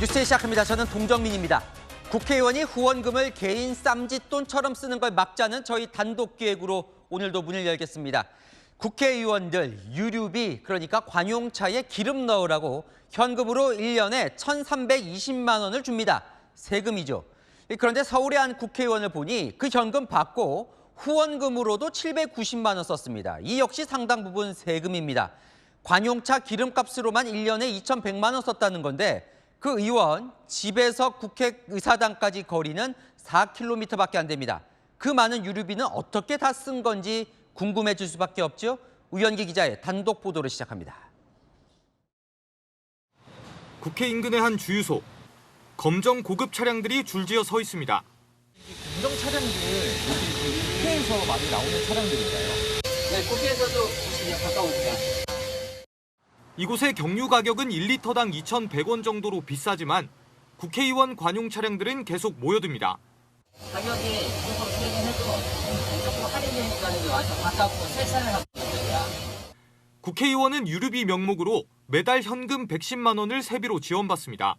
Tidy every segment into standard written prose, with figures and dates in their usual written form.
뉴스 시작합니다. 저는 동정민입니다. 국회의원이 후원금을 개인 쌈짓돈처럼 쓰는 걸 막자는 저희 단독 기획으로 오늘도 문을 열겠습니다. 국회의원들 유류비, 그러니까 관용차에 기름 넣으라고 현금으로 1년에 1,320만 원을 줍니다. 세금이죠. 그런데 서울의 한 국회의원을 보니 그 현금 받고 후원금으로도 790만 원 썼습니다. 이 역시 상당 부분 세금입니다. 관용차 기름값으로만 1년에 2,100만 원 썼다는 건데 그 의원 집에서 국회의사당까지 거리는 4km밖에 안 됩니다. 그 많은 유류비는 어떻게 다 쓴 건지 궁금해질 수밖에 없죠. 우현기 기자의 단독 보도를 시작합니다. 국회 인근의 한 주유소. 검정 고급 차량들이 줄지어 서 있습니다. 검정 차량들 여기 국회에서 많이 나오는 차량들인가요? 네, 국회에서도 보시면 가까우니까. 이곳의 경유 가격은 1리터당 2,100원 정도로 비싸지만 국회의원 관용 차량들은 계속 모여듭니다. 가격이 조금 세긴 해도 조금 할인되니까 이제 와서 가깝고 세차를 하고 있습니다. 국회의원은 유류비 명목으로 매달 현금 110만 원을 세비로 지원받습니다.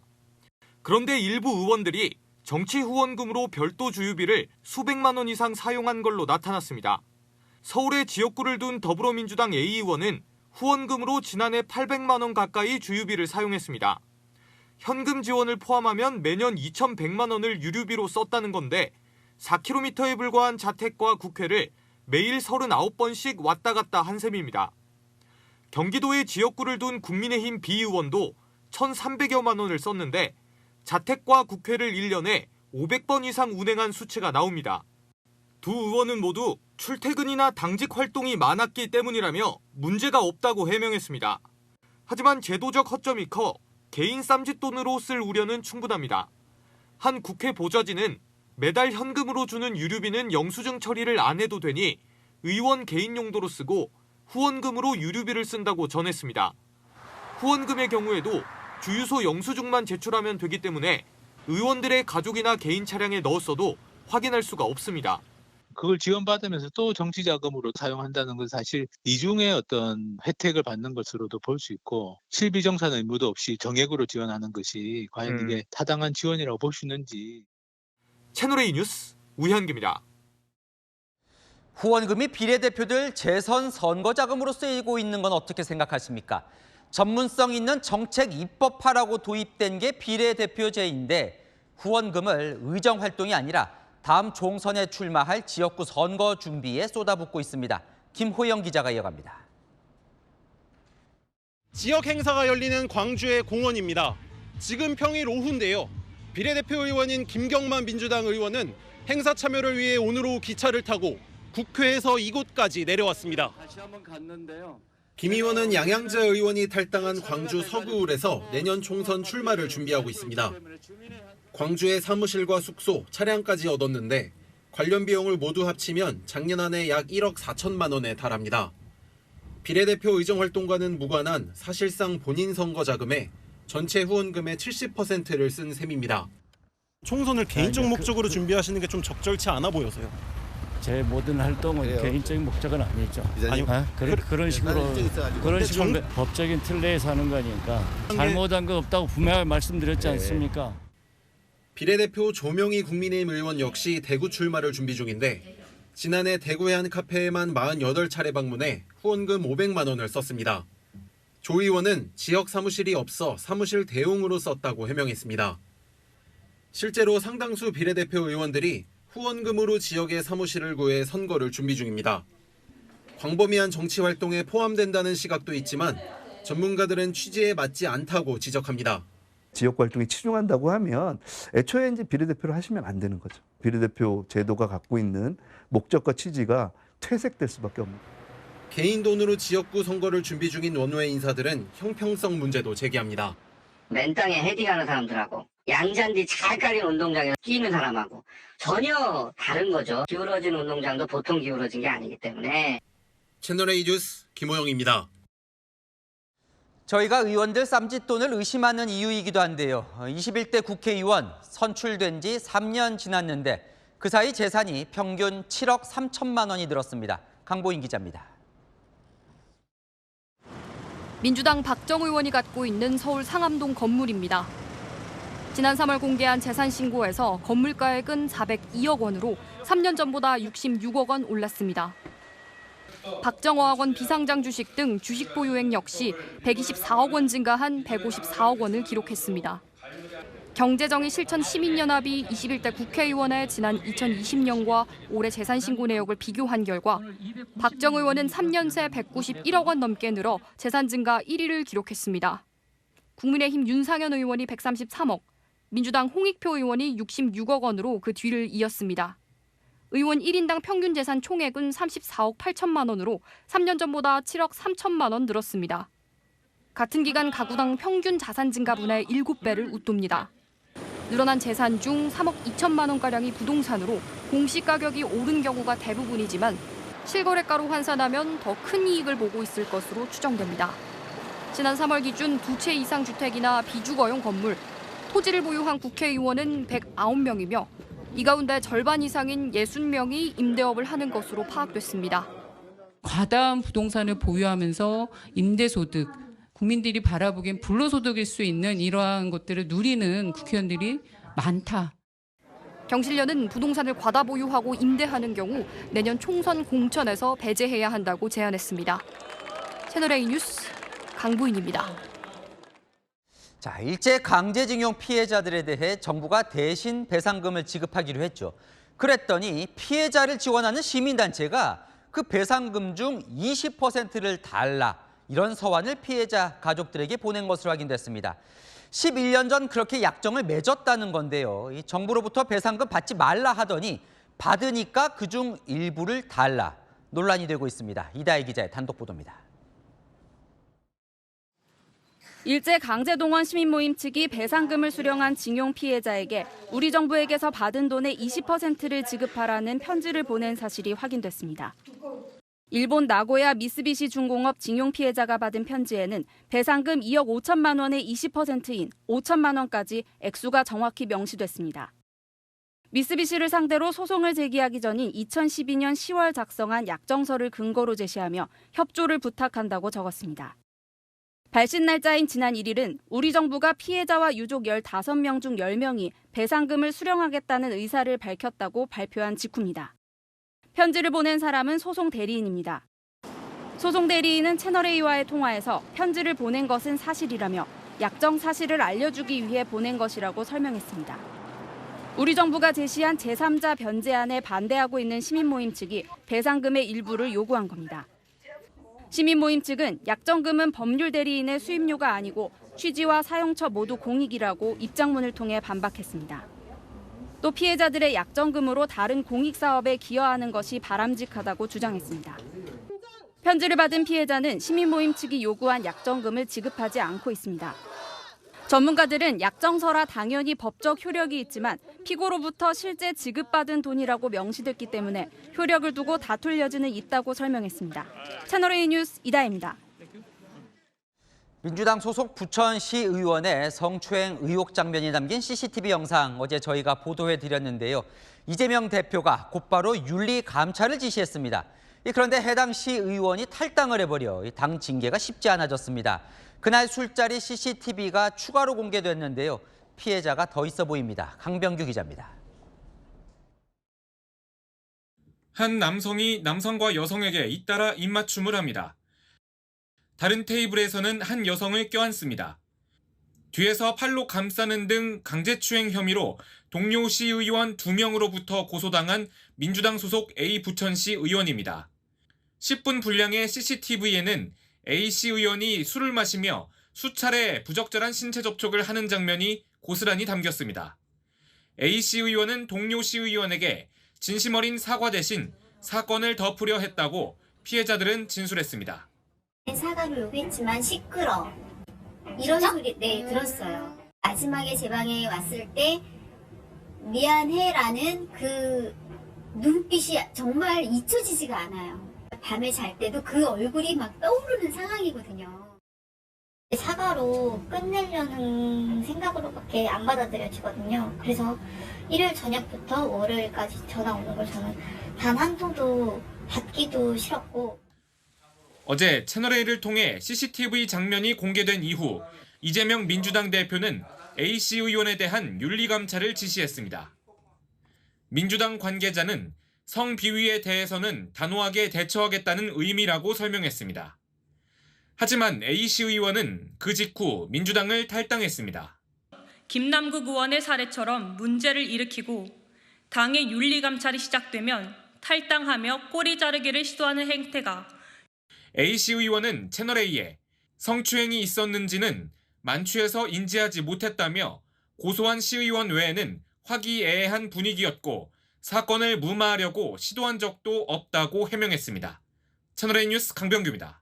그런데 일부 의원들이 정치 후원금으로 별도 주유비를 수백만 원 이상 사용한 걸로 나타났습니다. 서울에 지역구를 둔 더불어민주당 A 의원은 후원금으로 지난해 800만 원 가까이 주유비를 사용했습니다. 현금 지원을 포함하면 매년 2,100만 원을 유류비로 썼다는 건데 4km에 불과한 자택과 국회를 매일 39번씩 왔다 갔다 한 셈입니다. 경기도의 지역구를 둔 국민의힘 B 의원도 1,300여만 원을 썼는데 자택과 국회를 1년에 500번 이상 운행한 수치가 나옵니다. 두 의원은 모두 출퇴근이나 당직 활동이 많았기 때문이라며 문제가 없다고 해명했습니다. 하지만 제도적 허점이 커 개인 쌈짓돈으로 쓸 우려는 충분합니다. 한 국회 보좌진은 매달 현금으로 주는 유류비는 영수증 처리를 안 해도 되니 의원 개인 용도로 쓰고 후원금으로 유류비를 쓴다고 전했습니다. 후원금의 경우에도 주유소 영수증만 제출하면 되기 때문에 의원들의 가족이나 개인 차량에 넣었어도 확인할 수가 없습니다. 그걸 지원받으면서 또 정치자금으로 사용한다는 건 사실 이중의 어떤 혜택을 받는 것으로도 볼 수 있고 실비정산 의무도 없이 정액으로 지원하는 것이 과연 이게 타당한 지원이라고 볼 수 있는지. 채널A 뉴스 우현기입니다. 후원금이 비례대표들 재선 선거 자금으로 쓰이고 있는 건 어떻게 생각하십니까? 전문성 있는 정책 입법화라고 도입된 게 비례대표제인데 후원금을 의정활동이 아니라 다음 총선에 출마할 지역구 선거 준비에 쏟아붓고 있습니다. 김호영 기자가 이어갑니다. 지역 행사가 열리는 광주의 공원입니다. 지금 평일 오후인데요. 비례대표 의원인 김경만 민주당 의원은 행사 참여를 위해 오늘 오후 기차를 타고 국회에서 이곳까지 내려왔습니다. 다시 한번 갔는데요. 김 의원은 양양자 의원이 탈당한 광주 서구울에서 내년 총선 출마를 준비하고 있습니다. 광주의 사무실과 숙소, 차량까지 얻었는데 관련 비용을 모두 합치면 작년 한 해 약 1억 4천만 원에 달합니다. 비례대표 의정활동과는 무관한 사실상 본인 선거 자금에 전체 후원금의 70%를 쓴 셈입니다. 총선을 개인적 목적으로 준비하시는 게 좀 적절치 않아 보여서요. 제 모든 활동은 개인적인 목적은 아니죠. 아니, 그런 식으로 법적인 틀 내에서 하는 거니까 잘못한 거 없다고 분명히 말씀드렸지 않습니까? 비례대표 조명희 국민의힘 의원 역시 대구 출마를 준비 중인데 지난해 대구의 한 카페에만 48차례 방문해 후원금 500만 원을 썼습니다. 조 의원은 지역 사무실이 없어 사무실 대용으로 썼다고 해명했습니다. 실제로 상당수 비례대표 의원들이 후원금으로 지역의 사무실을 구해 선거를 준비 중입니다. 광범위한 정치 활동에 포함된다는 시각도 있지만 전문가들은 취지에 맞지 않다고 지적합니다. 지역 활동에 치중한다고 하면 애초에 이제 비례대표를 하시면 안 되는 거죠. 비례대표 제도가 갖고 있는 목적과 취지가 퇴색될 수밖에 없습니다. 개인 돈으로 지역구 선거를 준비 중인 원외 인사들은 형평성 문제도 제기합니다. 맨 땅에 헤딩하는 사람들하고 양잔디 잘 깔린 운동장에 뛰는 사람하고 전혀 다른 거죠. 기울어진 운동장도 보통 기울어진 게 아니기 때문에. 채널A 뉴스 김호영입니다. 저희가 의원들 쌈짓돈을 의심하는 이유이기도 한데요. 21대 국회의원 선출된 지 3년 지났는데 그 사이 재산이 평균 7억 3천만 원이 늘었습니다. 강보인 기자입니다. 민주당 박정 의원이 갖고 있는 서울 상암동 건물입니다. 지난 3월 공개한 재산 신고에서 건물가액은 402억 원으로 3년 전보다 66억 원 올랐습니다. 박정어학원 비상장 주식 등 주식 보유액 역시 124억 원 증가한 154억 원을 기록했습니다. 경제정의 실천 시민연합이 21대 국회의원의 지난 2020년과 올해 재산 신고 내역을 비교한 결과 박정 의원은 3년 새 191억 원 넘게 늘어 재산 증가 1위를 기록했습니다. 국민의힘 윤상현 의원이 133억, 민주당 홍익표 의원이 66억 원으로 그 뒤를 이었습니다. 의원 1인당 평균 재산 총액은 34억 8천만 원으로 3년 전보다 7억 3천만 원 늘었습니다. 같은 기간 가구당 평균 자산 증가분의 7배를 웃돕니다. 늘어난 재산 중 3억 2천만 원가량이 부동산으로 공시가격이 오른 경우가 대부분이지만 실거래가로 환산하면 더 큰 이익을 보고 있을 것으로 추정됩니다. 지난 3월 기준 2채 이상 주택이나 비주거용 건물, 토지를 보유한 국회의원은 109명이며 이 가운데 절반 이상인 60명이 임대업을 하는 것으로 파악됐습니다. 과다한 부동산을 보유하면서 임대소득, 국민들이 바라보기엔 불로소득일 수 있는 이러한 것들을 누리는 국회의원들이 많다. 경실련은 부동산을 과다 보유하고 임대하는 경우 내년 총선 공천에서 배제해야 한다고 제안했습니다. 채널A 뉴스 강부인입니다. 자, 일제 강제징용 피해자들에 대해 정부가 대신 배상금을 지급하기로 했죠. 그랬더니 피해자를 지원하는 시민단체가 그 배상금 중 20%를 달라, 이런 서한을 피해자 가족들에게 보낸 것으로 확인됐습니다. 11년 전 그렇게 약정을 맺었다는 건데요. 이 정부로부터 배상금 받지 말라 하더니 받으니까 그중 일부를 달라, 논란이 되고 있습니다. 이다혜 기자의 단독 보도입니다. 일제 강제동원 시민모임 측이 배상금을 수령한 징용 피해자에게 우리 정부에게서 받은 돈의 20%를 지급하라는 편지를 보낸 사실이 확인됐습니다. 일본 나고야 미쓰비시 중공업 징용 피해자가 받은 편지에는 배상금 2억 5천만 원의 20%인 5천만 원까지 액수가 정확히 명시됐습니다. 미쓰비시를 상대로 소송을 제기하기 전인 2012년 10월 작성한 약정서를 근거로 제시하며 협조를 부탁한다고 적었습니다. 발신 날짜인 지난 1일은 우리 정부가 피해자와 유족 15명 중 10명이 배상금을 수령하겠다는 의사를 밝혔다고 발표한 직후입니다. 편지를 보낸 사람은 소송 대리인입니다. 소송 대리인은 채널A와의 통화에서 편지를 보낸 것은 사실이라며 약정 사실을 알려주기 위해 보낸 것이라고 설명했습니다. 우리 정부가 제시한 제3자 변제안에 반대하고 있는 시민모임 측이 배상금의 일부를 요구한 겁니다. 시민모임 측은 약정금은 법률 대리인의 수임료가 아니고 취지와 사용처 모두 공익이라고 입장문을 통해 반박했습니다. 또 피해자들의 약정금으로 다른 공익사업에 기여하는 것이 바람직하다고 주장했습니다. 편지를 받은 피해자는 시민모임 측이 요구한 약정금을 지급하지 않고 있습니다. 전문가들은 약정서라 당연히 법적 효력이 있지만 피고로부터 실제 지급받은 돈이라고 명시됐기 때문에 효력을 두고 다툴 여지는 있다고 설명했습니다. 채널A 뉴스 이다혜입니다. 민주당 소속 부천시 의원의 성추행 의혹 장면이 담긴 CCTV 영상 어제 저희가 보도해드렸는데요. 이재명 대표가 곧바로 윤리감찰을 지시했습니다. 그런데 해당 시의원이 탈당을 해버려 당 징계가 쉽지 않아졌습니다. 그날 술자리 CCTV가 추가로 공개됐는데요. 피해자가 더 있어 보입니다. 강병규 기자입니다. 한 남성이 남성과 여성에게 잇따라 입맞춤을 합니다. 다른 테이블에서는 한 여성을 껴안습니다. 뒤에서 팔로 감싸는 등 강제추행 혐의로 동료 시의원 2명으로부터 고소당한 민주당 소속 A 부천시 의원입니다. 10분 분량의 CCTV에는 A씨 의원이 술을 마시며 수차례 부적절한 신체 접촉을 하는 장면이 고스란히 담겼습니다. A씨 의원은 동료 시의원에게 진심 어린 사과 대신 사건을 덮으려 했다고 피해자들은 진술했습니다. 사과를 요구했지만 시끄러. 이런 소리 들었어요. 마지막에 제 방에 왔을 때 미안해라는 그 눈빛이 정말 잊혀지지가 않아요. 밤에 잘 때도 그 얼굴이 막 떠오르는 상황이거든요. 사과로 끝내려는 생각으로밖에 안 받아들여지거든요. 그래서 일요일 저녁부터 월요일까지 전화 오는 걸 저는 단 한 통도 받기도 싫었고. 어제 채널A를 통해 CCTV 장면이 공개된 이후 이재명 민주당 대표는 A씨 의원에 대한 윤리감찰을 지시했습니다. 민주당 관계자는 성비위에 대해서는 단호하게 대처하겠다는 의미라고 설명했습니다. 하지만 A씨 의원은 그 직후 민주당을 탈당했습니다. 김남국 의원의 사례처럼 문제를 일으키고 당의 윤리감찰이 시작되면 탈당하며 꼬리 자르기를 시도하는 행태가 A씨 의원은 채널A에 성추행이 있었는지는 만취해서 인지하지 못했다며 고소한 시의원 외에는 화기애애한 분위기였고 사건을 무마하려고 시도한 적도 없다고 해명했습니다. 채널A 뉴스 강병규입니다.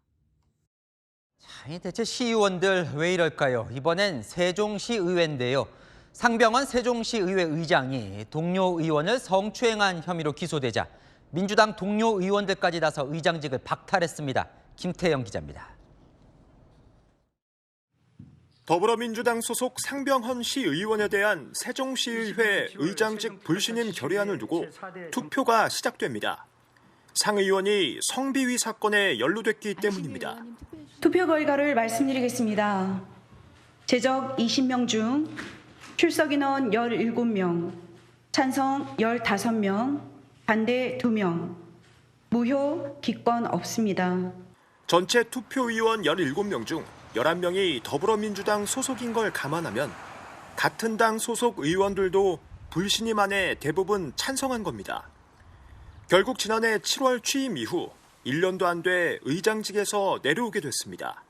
자, 대체 시의원들 왜 이럴까요? 이번엔 세종시 의회인데요. 상병원 세종시의회 의장이 동료 의원을 성추행한 혐의로 기소되자 민주당 동료 의원들까지 나서 의장직을 박탈했습니다. 김태영 기자입니다. 더불어민주당 소속 상병헌 시의원에 대한 세종시의회 의장직 불신임 결의안을 두고 투표가 시작됩니다. 상 의원이 성비위 사건에 연루됐기 때문입니다. 투표 결과를 말씀드리겠습니다. 제적 20명 중 출석 인원 17명, 찬성 15명, 반대 2명, 무효, 기권 없습니다. 전체 투표위원 17명 중 11명이 더불어민주당 소속인 걸 감안하면 같은 당 소속 의원들도 불신임안에 대부분 찬성한 겁니다. 결국 지난해 7월 취임 이후 1년도 안 돼 의장직에서 내려오게 됐습니다.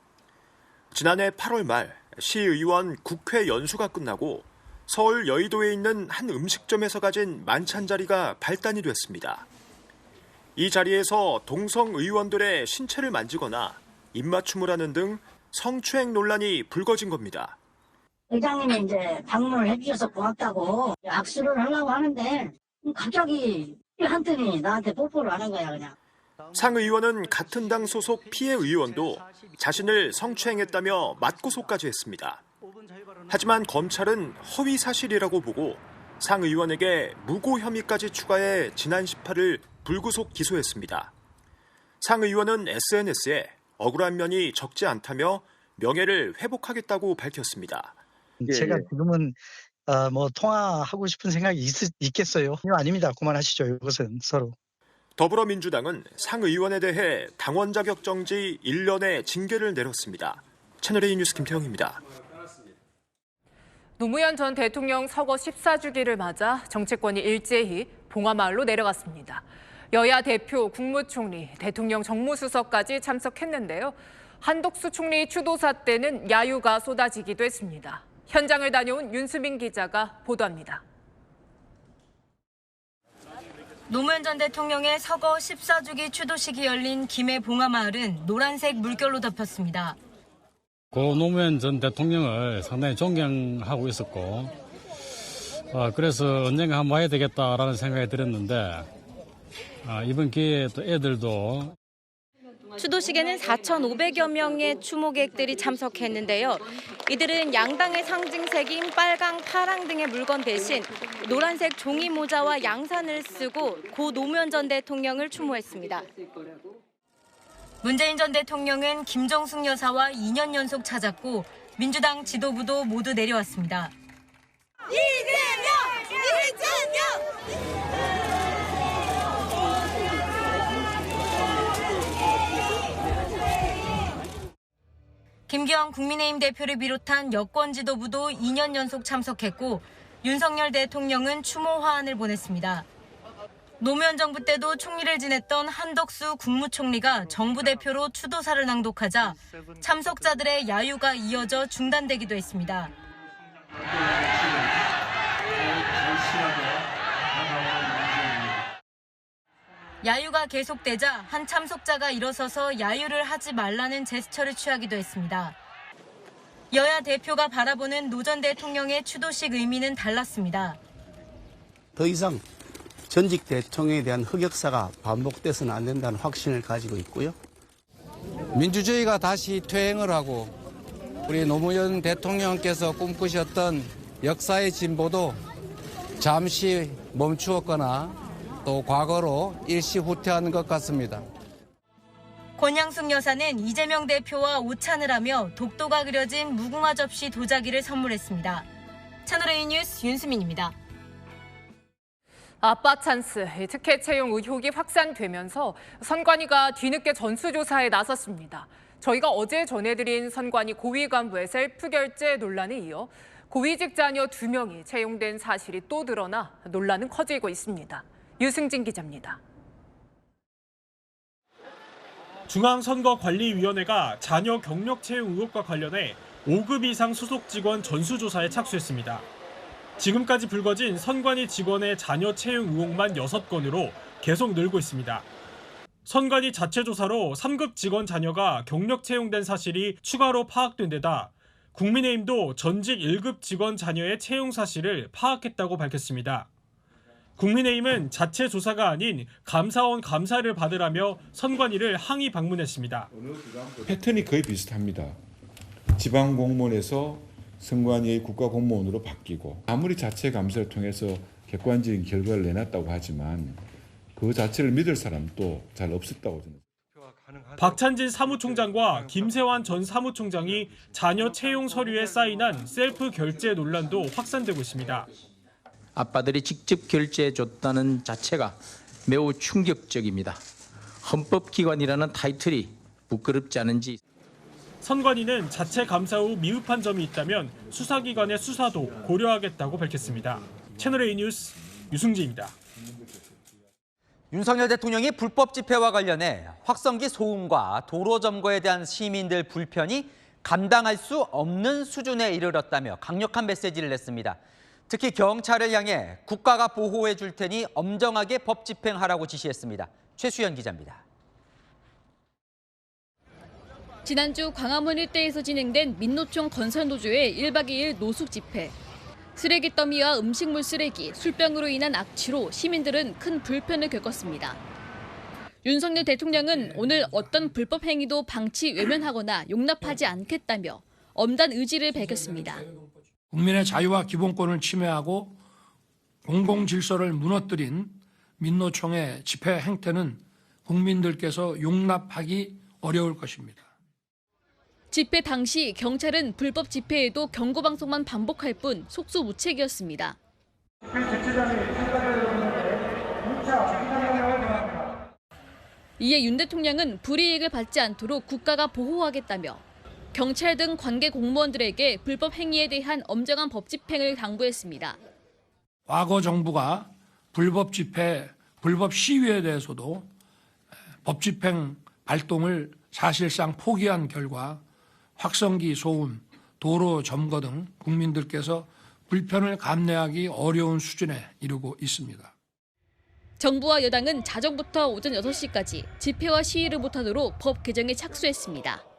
지난해 8월 말 시의원 국회 연수가 끝나고 서울 여의도에 있는 한 음식점에서 가진 만찬 자리가 발단이 됐습니다. 이 자리에서 동성 의원들의 신체를 만지거나 입맞춤을 하는 등 성추행 논란이 불거진 겁니다. 의장님이 이제 방문을 해주셔서 고맙다고 악수를 하려고 하는데 갑자기 한더니 나한테 뽀뽀를 하는 거야 그냥. 상 의원은 같은 당 소속 피해 의원도 자신을 성추행했다며 맞고소까지 했습니다. 하지만 검찰은 허위 사실이라고 보고 상 의원에게 무고 혐의까지 추가해 지난 18일 불구속 기소했습니다. 상 의원은 SNS에 억울한 면이 적지 않다며 명예를 회복하겠다고 밝혔습니다. 제가 지금은 통화하고 싶은 생각이 있겠어요? 아닙니다. 그만하시죠. 이것은 서로. 더불어민주당은 상 의원에 대해 당원 자격 정지 1년의 징계를 내렸습니다. 채널A 뉴스 김태형입니다. 노무현 전 대통령 서거 14주기를 맞아 정치권이 일제히 봉화마을로 내려갔습니다. 여야 대표, 국무총리, 대통령 정무수석까지 참석했는데요. 한덕수 총리 추도사 때는 야유가 쏟아지기도 했습니다. 현장을 다녀온 윤수민 기자가 보도합니다. 노무현 전 대통령의 서거 14주기 추도식이 열린 김해 봉화마을은 노란색 물결로 덮였습니다. 고 노무현 전 대통령을 상당히 존경하고 있었고 그래서 언젠가 한번 와야 되겠다라는 생각이 들었는데 이번 기회에 또 애들도 추도식에는 4,500여 명의 추모객들이 참석했는데요. 이들은 양당의 상징색인 빨강, 파랑 등의 물건 대신 노란색 종이 모자와 양산을 쓰고 고 노무현 전 대통령을 추모했습니다. 문재인 전 대통령은 김정숙 여사와 2년 연속 찾았고 민주당 지도부도 모두 내려왔습니다. 김기현 국민의힘 대표를 비롯한 여권 지도부도 2년 연속 참석했고 윤석열 대통령은 추모 화환을 보냈습니다. 노무현 정부 때도 총리를 지냈던 한덕수 국무총리가 정부 대표로 추도사를 낭독하자 참석자들의 야유가 이어져 중단되기도 했습니다. 야유가 계속되자 한 참석자가 일어서서 야유를 하지 말라는 제스처를 취하기도 했습니다. 여야 대표가 바라보는 노 전 대통령의 추도식 의미는 달랐습니다. 더 이상 전직 대통령에 대한 흑역사가 반복돼서는 안 된다는 확신을 가지고 있고요. 민주주의가 다시 퇴행을 하고 우리 노무현 대통령께서 꿈꾸셨던 역사의 진보도 잠시 멈추었거나 또 과거로 일시 후퇴하는 것 같습니다. 권양숙 여사는 이재명 대표와 오찬을 하며 독도가 그려진 무궁화 접시 도자기를 선물했습니다. 채널A 뉴스 윤수민입니다. 아빠 찬스, 특혜 채용 의혹이 확산되면서 선관위가 뒤늦게 전수조사에 나섰습니다. 저희가 어제 전해드린 선관위 고위 간부의 셀프 결제 논란에 이어 고위직 자녀 2명이 채용된 사실이 또 드러나 논란은 커지고 있습니다. 유승진 기자입니다. 중앙선거관리위원회가 자녀 경력 채용 의혹과 관련해 5급 이상 소속 직원 전수조사에 착수했습니다. 지금까지 불거진 선관위 직원의 자녀 채용 의혹만 6건으로 계속 늘고 있습니다. 선관위 자체 조사로 3급 직원 자녀가 경력 채용된 사실이 추가로 파악된 데다 국민의힘도 전직 1급 직원 자녀의 채용 사실을 파악했다고 밝혔습니다. 국민의힘은 자체 조사가 아닌 감사원 감사를 받으라며 선관위를 항의 방문했습니다. 패턴이 거의 비슷합니다. 지방 공무원에서 선관위의 국가공무원으로 바뀌고 아무리 자체 감사를 통해서 객관적인 결과를 내놨다고 하지만 그 자체를 믿을 사람도 잘 없었다고 저는. 박찬진 사무총장과 김세환 전 사무총장이 자녀 채용 서류에 사인한 셀프 결제 논란도 확산되고 있습니다. 아빠들이 직접 결제해줬다는 자체가 매우 충격적입니다. 헌법기관이라는 타이틀이 부끄럽지 않은지. 선관위는 자체 감사 후 미흡한 점이 있다면 수사기관의 수사도 고려하겠다고 밝혔습니다. 채널A 뉴스 유승진입니다. 윤석열 대통령이 불법 집회와 관련해 확성기 소음과 도로 점거에 대한 시민들 불편이 감당할 수 없는 수준에 이르렀다며 강력한 메시지를 냈습니다. 특히 경찰을 향해 국가가 보호해 줄 테니 엄정하게 법 집행하라고 지시했습니다. 최수연 기자입니다. 지난주 광화문 일대에서 진행된 민노총 건설노조의 1박 2일 노숙 집회. 쓰레기 더미와 음식물 쓰레기, 술병으로 인한 악취로 시민들은 큰 불편을 겪었습니다. 윤석열 대통령은 오늘 어떤 불법 행위도 방치 외면하거나 용납하지 않겠다며 엄단 의지를 밝혔습니다. 국민의 자유와 기본권을 침해하고 공공질서를 무너뜨린 민노총의 집회 행태는 국민들께서 용납하기 어려울 것입니다. 집회 당시 경찰은 불법 집회에도 경고방송만 반복할 뿐 속수무책이었습니다. 이에 윤 대통령은 불이익을 받지 않도록 국가가 보호하겠다며 경찰 등 관계 공무원들에게 불법 행위에 대한 엄정한 법 집행을 당부했습니다. 과거 정부가 불법 집회, 불법 시위에 대해서도 법 집행 발동을 사실상 포기한 결과 확성기 소음, 도로 점거 등 국민들께서 불편을 감내하기 어려운 수준에 이르고 있습니다. 정부와 여당은 자정부터 오전 6시까지 집회와 시위를 못하도록 법 개정에 착수했습니다.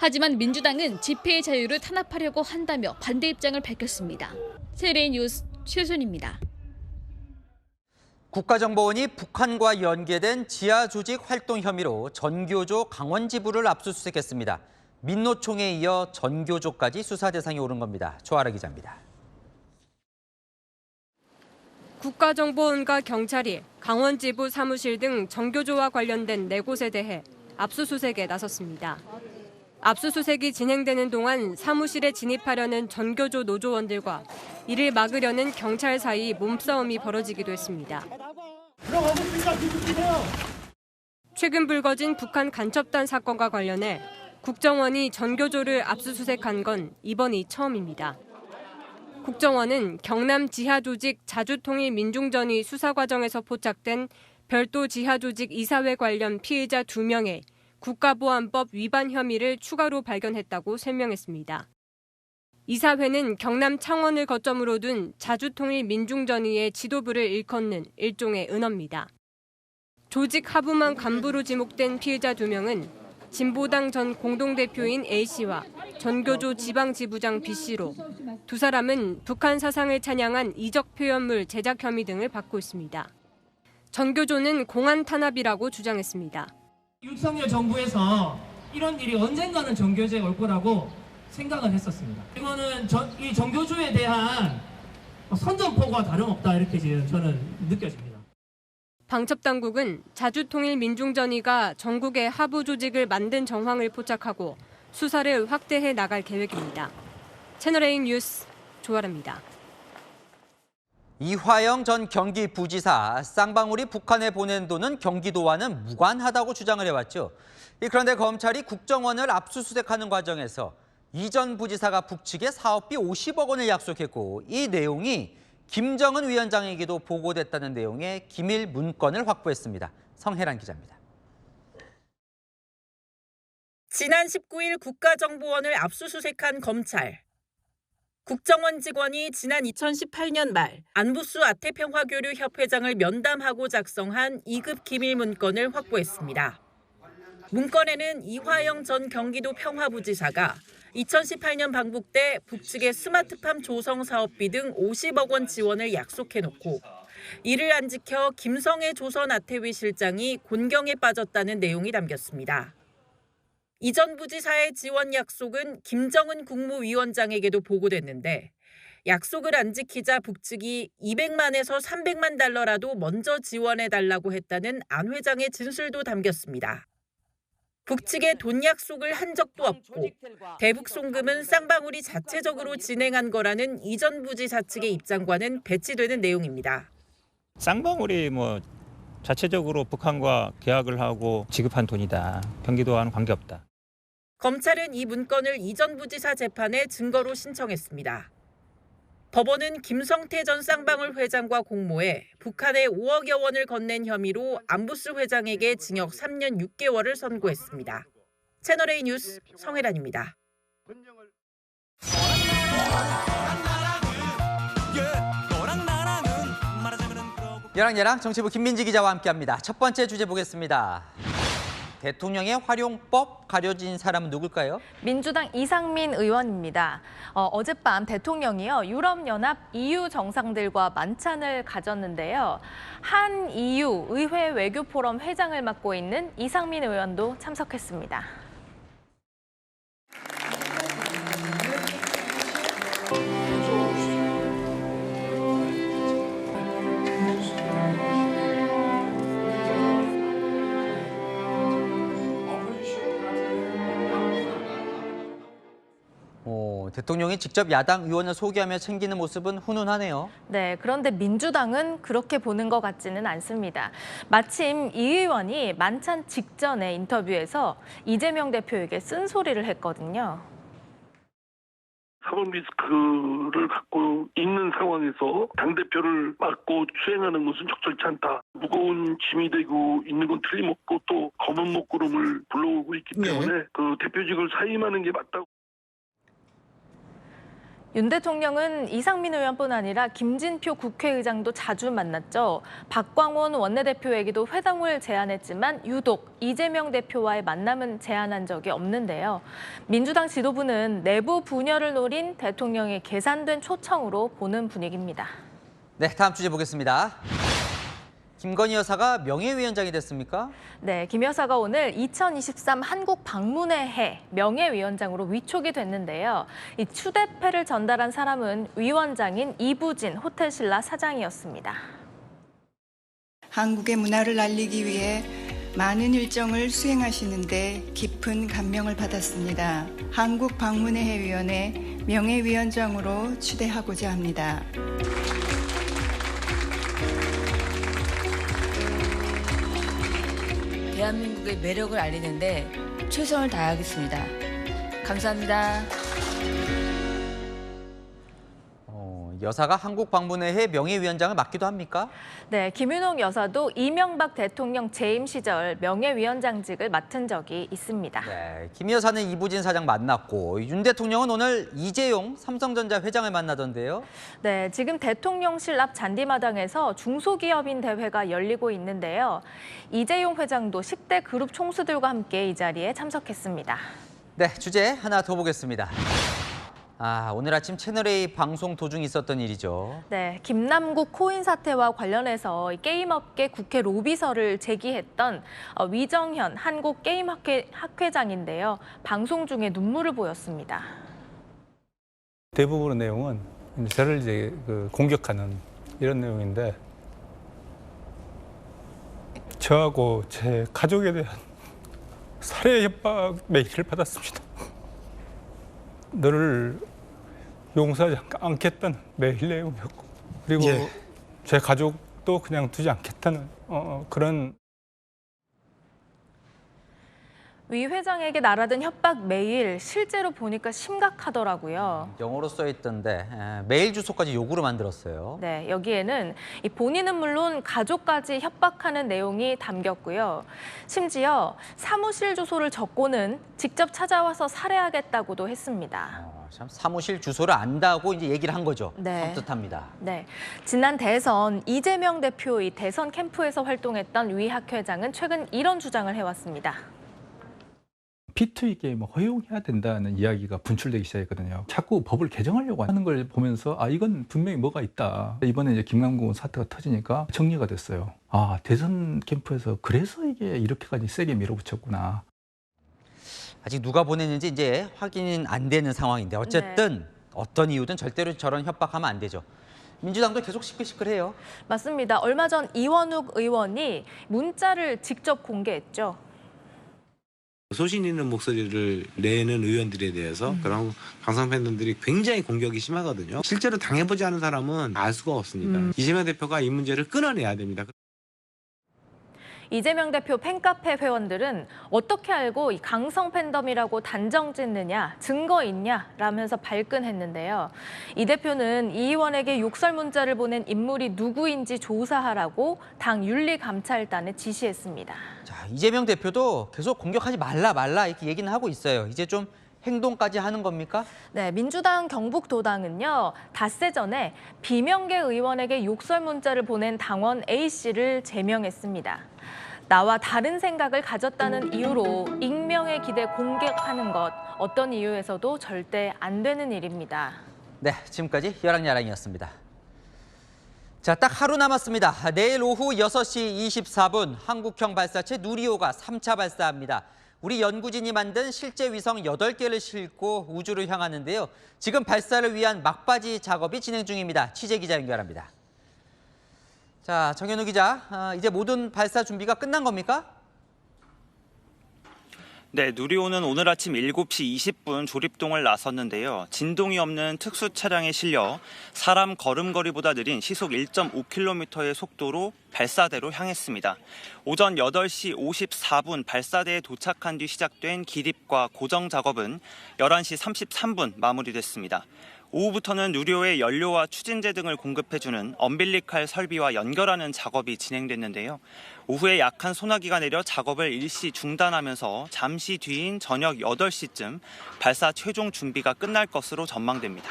하지만 민주당은 집회의 자유를 탄압하려고 한다며 반대 입장을 밝혔습니다. 채널A 뉴스 최순입니다. 국가정보원이 북한과 연계된 지하 조직 활동 혐의로 전교조 강원 지부를 압수수색했습니다. 민노총에 이어 전교조까지 수사 대상이 오른 겁니다. 조아라 기자입니다. 국가정보원과 경찰이 강원 지부 사무실 등 전교조와 관련된 4곳에 대해 압수수색에 나섰습니다. 압수수색이 진행되는 동안 사무실에 진입하려는 전교조 노조원들과 이를 막으려는 경찰 사이 몸싸움이 벌어지기도 했습니다. 최근 불거진 북한 간첩단 사건과 관련해 국정원이 전교조를 압수수색한 건 이번이 처음입니다. 국정원은 경남 지하조직 자주통일민중전이 수사 과정에서 포착된 별도 지하조직 이사회 관련 피의자 2명의 국가보안법 위반 혐의를 추가로 발견했다고 설명했습니다. 이사회는 경남 창원을 거점으로 둔 자주통일민중전의의 지도부를 일컫는 일종의 은어입니다. 조직 하부만 간부로 지목된 피의자 2명은 진보당 전 공동대표인 A씨와 전교조 지방지부장 B씨로 두 사람은 북한 사상을 찬양한 이적 표현물 제작 혐의 등을 받고 있습니다. 전교조는 공안 탄압이라고 주장했습니다. 윤석열 정부에서 이런 일이 언젠가는 전교조에 올 거라고 생각을 했었습니다. 이거는 이 전교조에 대한 선전포고와 다름없다 이렇게 지금 저는 느껴집니다. 방첩당국은 자주통일민중전의가 전국의 하부 조직을 만든 정황을 포착하고 수사를 확대해 나갈 계획입니다. 채널A 뉴스 조아라입니다. 이화영 전 경기부지사, 쌍방울이 북한에 보낸 돈은 경기도와는 무관하다고 주장을 해왔죠. 그런데 검찰이 국정원을 압수수색하는 과정에서 이 전 부지사가 북측에 사업비 50억 원을 약속했고 이 내용이 김정은 위원장에게도 보고됐다는 내용의 기밀 문건을 확보했습니다. 성혜란 기자입니다. 지난 19일 국가정보원을 압수수색한 검찰. 국정원 직원이 지난 2018년 말 안부수 아태평화교류협회장을 면담하고 작성한 2급 기밀 문건을 확보했습니다. 문건에는 이화영 전 경기도 평화부지사가 2018년 방북 때 북측의 스마트팜 조성 사업비 등 50억 원 지원을 약속해놓고 이를 안 지켜 김성애 조선 아태위 실장이 곤경에 빠졌다는 내용이 담겼습니다. 이 전 부지사의 지원 약속은 김정은 국무위원장에게도 보고됐는데 약속을 안 지키자 북측이 200만에서 300만 달러라도 먼저 지원해달라고 했다는 안 회장의 진술도 담겼습니다. 북측에 돈 약속을 한 적도 없고 대북 송금은 쌍방울이 자체적으로 진행한 거라는 이 전 부지사 측의 입장과는 배치되는 내용입니다. 쌍방울이 자체적으로 북한과 계약을 하고 지급한 돈이다. 경기도와는 관계없다. 검찰은 이 문건을 이 전 부지사 재판에 증거로 신청했습니다. 법원은 김성태 전 쌍방울 회장과 공모해 북한에 5억여 원을 건넨 혐의로 안부수 회장에게 징역 3년 6개월을 선고했습니다. 채널A 뉴스 성혜란입니다. 야랑 정치부 김민지 기자와 함께합니다. 첫 번째 주제 보겠습니다. 대통령의 활용법 가려진 사람은 누굴까요? 민주당 이상민 의원입니다. 어젯밤 대통령이요 유럽연합 EU 정상들과 만찬을 가졌는데요. 한 EU 의회 외교포럼 회장을 맡고 있는 이상민 의원도 참석했습니다. 대통령이 직접 야당 의원을 소개하며 챙기는 모습은 훈훈하네요. 네, 그런데 민주당은 그렇게 보는 것 같지는 않습니다. 마침 이 의원이 만찬 직전에 인터뷰에서 이재명 대표에게 쓴소리를 했거든요. 사법 리스크를 갖고 있는 상황에서 당대표를 맡고 수행하는 것은 적절치 않다. 무거운 짐이 되고 있는 건 틀림없고 또 검은 먹구름을 불러오고 있기 때문에 그 대표직을 사임하는 게 맞다고. 윤 대통령은 이상민 의원뿐 아니라 김진표 국회의장도 자주 만났죠. 박광원 원내대표에게도 회담을 제안했지만 유독 이재명 대표와의 만남은 제안한 적이 없는데요. 민주당 지도부는 내부 분열을 노린 대통령의 계산된 초청으로 보는 분위기입니다. 네, 다음 주제 보겠습니다. 김건희 여사가 명예위원장이 됐습니까? 네, 김 여사가 오늘 2023 한국 방문의 해 명예위원장으로 위촉이 됐는데요. 이 추대패를 전달한 사람은 위원장인 이부진 호텔신라 사장이었습니다. 한국의 문화를 알리기 위해 많은 일정을 수행하시는데 깊은 감명을 받았습니다. 한국 방문의 해위원회 명예위원장으로 추대하고자 합니다. 대한민국의 매력을 알리는데 최선을 다하겠습니다. 감사합니다. 여사가 한국 방문의 해 명예위원장을 맡기도 합니까? 네, 김윤옥 여사도 이명박 대통령 재임 시절 명예위원장직을 맡은 적이 있습니다. 네, 김 여사는 이부진 사장 만났고 윤 대통령은 오늘 이재용 삼성전자 회장을 만나던데요. 네, 지금 대통령실 앞 잔디마당에서 중소기업인 대회가 열리고 있는데요. 이재용 회장도 10대 그룹 총수들과 함께 이 자리에 참석했습니다. 네, 주제 하나 더 보겠습니다. 오늘 아침 채널A 방송 도중 있었던 일이죠. 네, 김남국 코인 사태와 관련해서 게임업계 국회 로비서를 제기했던 위정현 한국게임학회장인데요. 방송 중에 눈물을 보였습니다. 대부분의 내용은 저를 공격하는 이런 내용인데 저하고 제 가족에 대한 살해 협박 메일을 받았습니다. 너를 용서하지 않겠다는 메일 내용이었고, 그리고 제 가족도 그냥 두지 않겠다는 그런. 위 회장에게 날아든 협박 메일 실제로 보니까 심각하더라고요. 영어로 써 있던데 메일 주소까지 욕으로 만들었어요. 네, 여기에는 이 본인은 물론 가족까지 협박하는 내용이 담겼고요. 심지어 사무실 주소를 적고는 직접 찾아와서 살해하겠다고도 했습니다. 참 사무실 주소를 안다고 이제 얘기를 한 거죠. 네. 섬뜩합니다. 네, 지난 대선 이재명 대표 이 대선 캠프에서 활동했던 위 학회장은 최근 이런 주장을 해왔습니다. 비투기 게임을 허용해야 된다는 이야기가 분출되기 시작했거든요. 자꾸 법을 개정하려고 하는 걸 보면서 이건 분명히 뭐가 있다. 이번에 이제 김남국 사태가 터지니까 정리가 됐어요. 대선 캠프에서 그래서 이게 이렇게까지 세게 밀어붙였구나. 아직 누가 보냈는지 이제 확인 안 되는 상황인데 어쨌든 어떤 이유든 절대로 저런 협박하면 안 되죠. 민주당도 계속 시끌시끌해요. 맞습니다. 얼마 전 이원욱 의원이 문자를 직접 공개했죠. 소신 있는 목소리를 내는 의원들에 대해서 그런 강성 팬들이 굉장히 공격이 심하거든요. 실제로 당해보지 않은 사람은 알 수가 없으니까. 이재명 대표가 이 문제를 끊어내야 됩니다. 이재명 대표 팬카페 회원들은 어떻게 알고 이 강성 팬덤이라고 단정 짓느냐, 증거 있냐 라면서 발끈했는데요. 이 대표는 이 의원에게 욕설 문자를 보낸 인물이 누구인지 조사하라고 당 윤리감찰단에 지시했습니다. 자, 이재명 대표도 계속 공격하지 말라 이렇게 얘기는 하고 있어요. 이제 좀 행동까지 하는 겁니까? 네, 민주당 경북도당은요, 닷새 전에 비명계 의원에게 욕설 문자를 보낸 당원 A씨를 제명했습니다. 나와 다른 생각을 가졌다는 이유로 익명의 기대 공격하는 것, 어떤 이유에서도 절대 안 되는 일입니다. 네, 지금까지 여랑야랑이었습니다. 자, 딱 하루 남았습니다. 내일 오후 6시 24분 한국형 발사체 누리호가 3차 발사합니다. 우리 연구진이 만든 실제 위성 8개를 싣고 우주를 향하는데요. 지금 발사를 위한 막바지 작업이 진행 중입니다. 취재 기자 연결합니다. 자, 정현우 기자, 이제 모든 발사 준비가 끝난 겁니까? 네, 누리호는 오늘 아침 7시 20분 조립동을 나섰는데요. 진동이 없는 특수 차량에 실려 사람 걸음걸이보다 느린 시속 1.5km의 속도로 발사대로 향했습니다. 오전 8시 54분 발사대에 도착한 뒤 시작된 기립과 고정 작업은 11시 33분 마무리됐습니다. 오후부터는 누리호에 연료와 추진제 등을 공급해주는 엄빌리칼 설비와 연결하는 작업이 진행됐는데요. 오후에 약한 소나기가 내려 작업을 일시 중단하면서 잠시 뒤인 저녁 8시쯤 발사 최종 준비가 끝날 것으로 전망됩니다.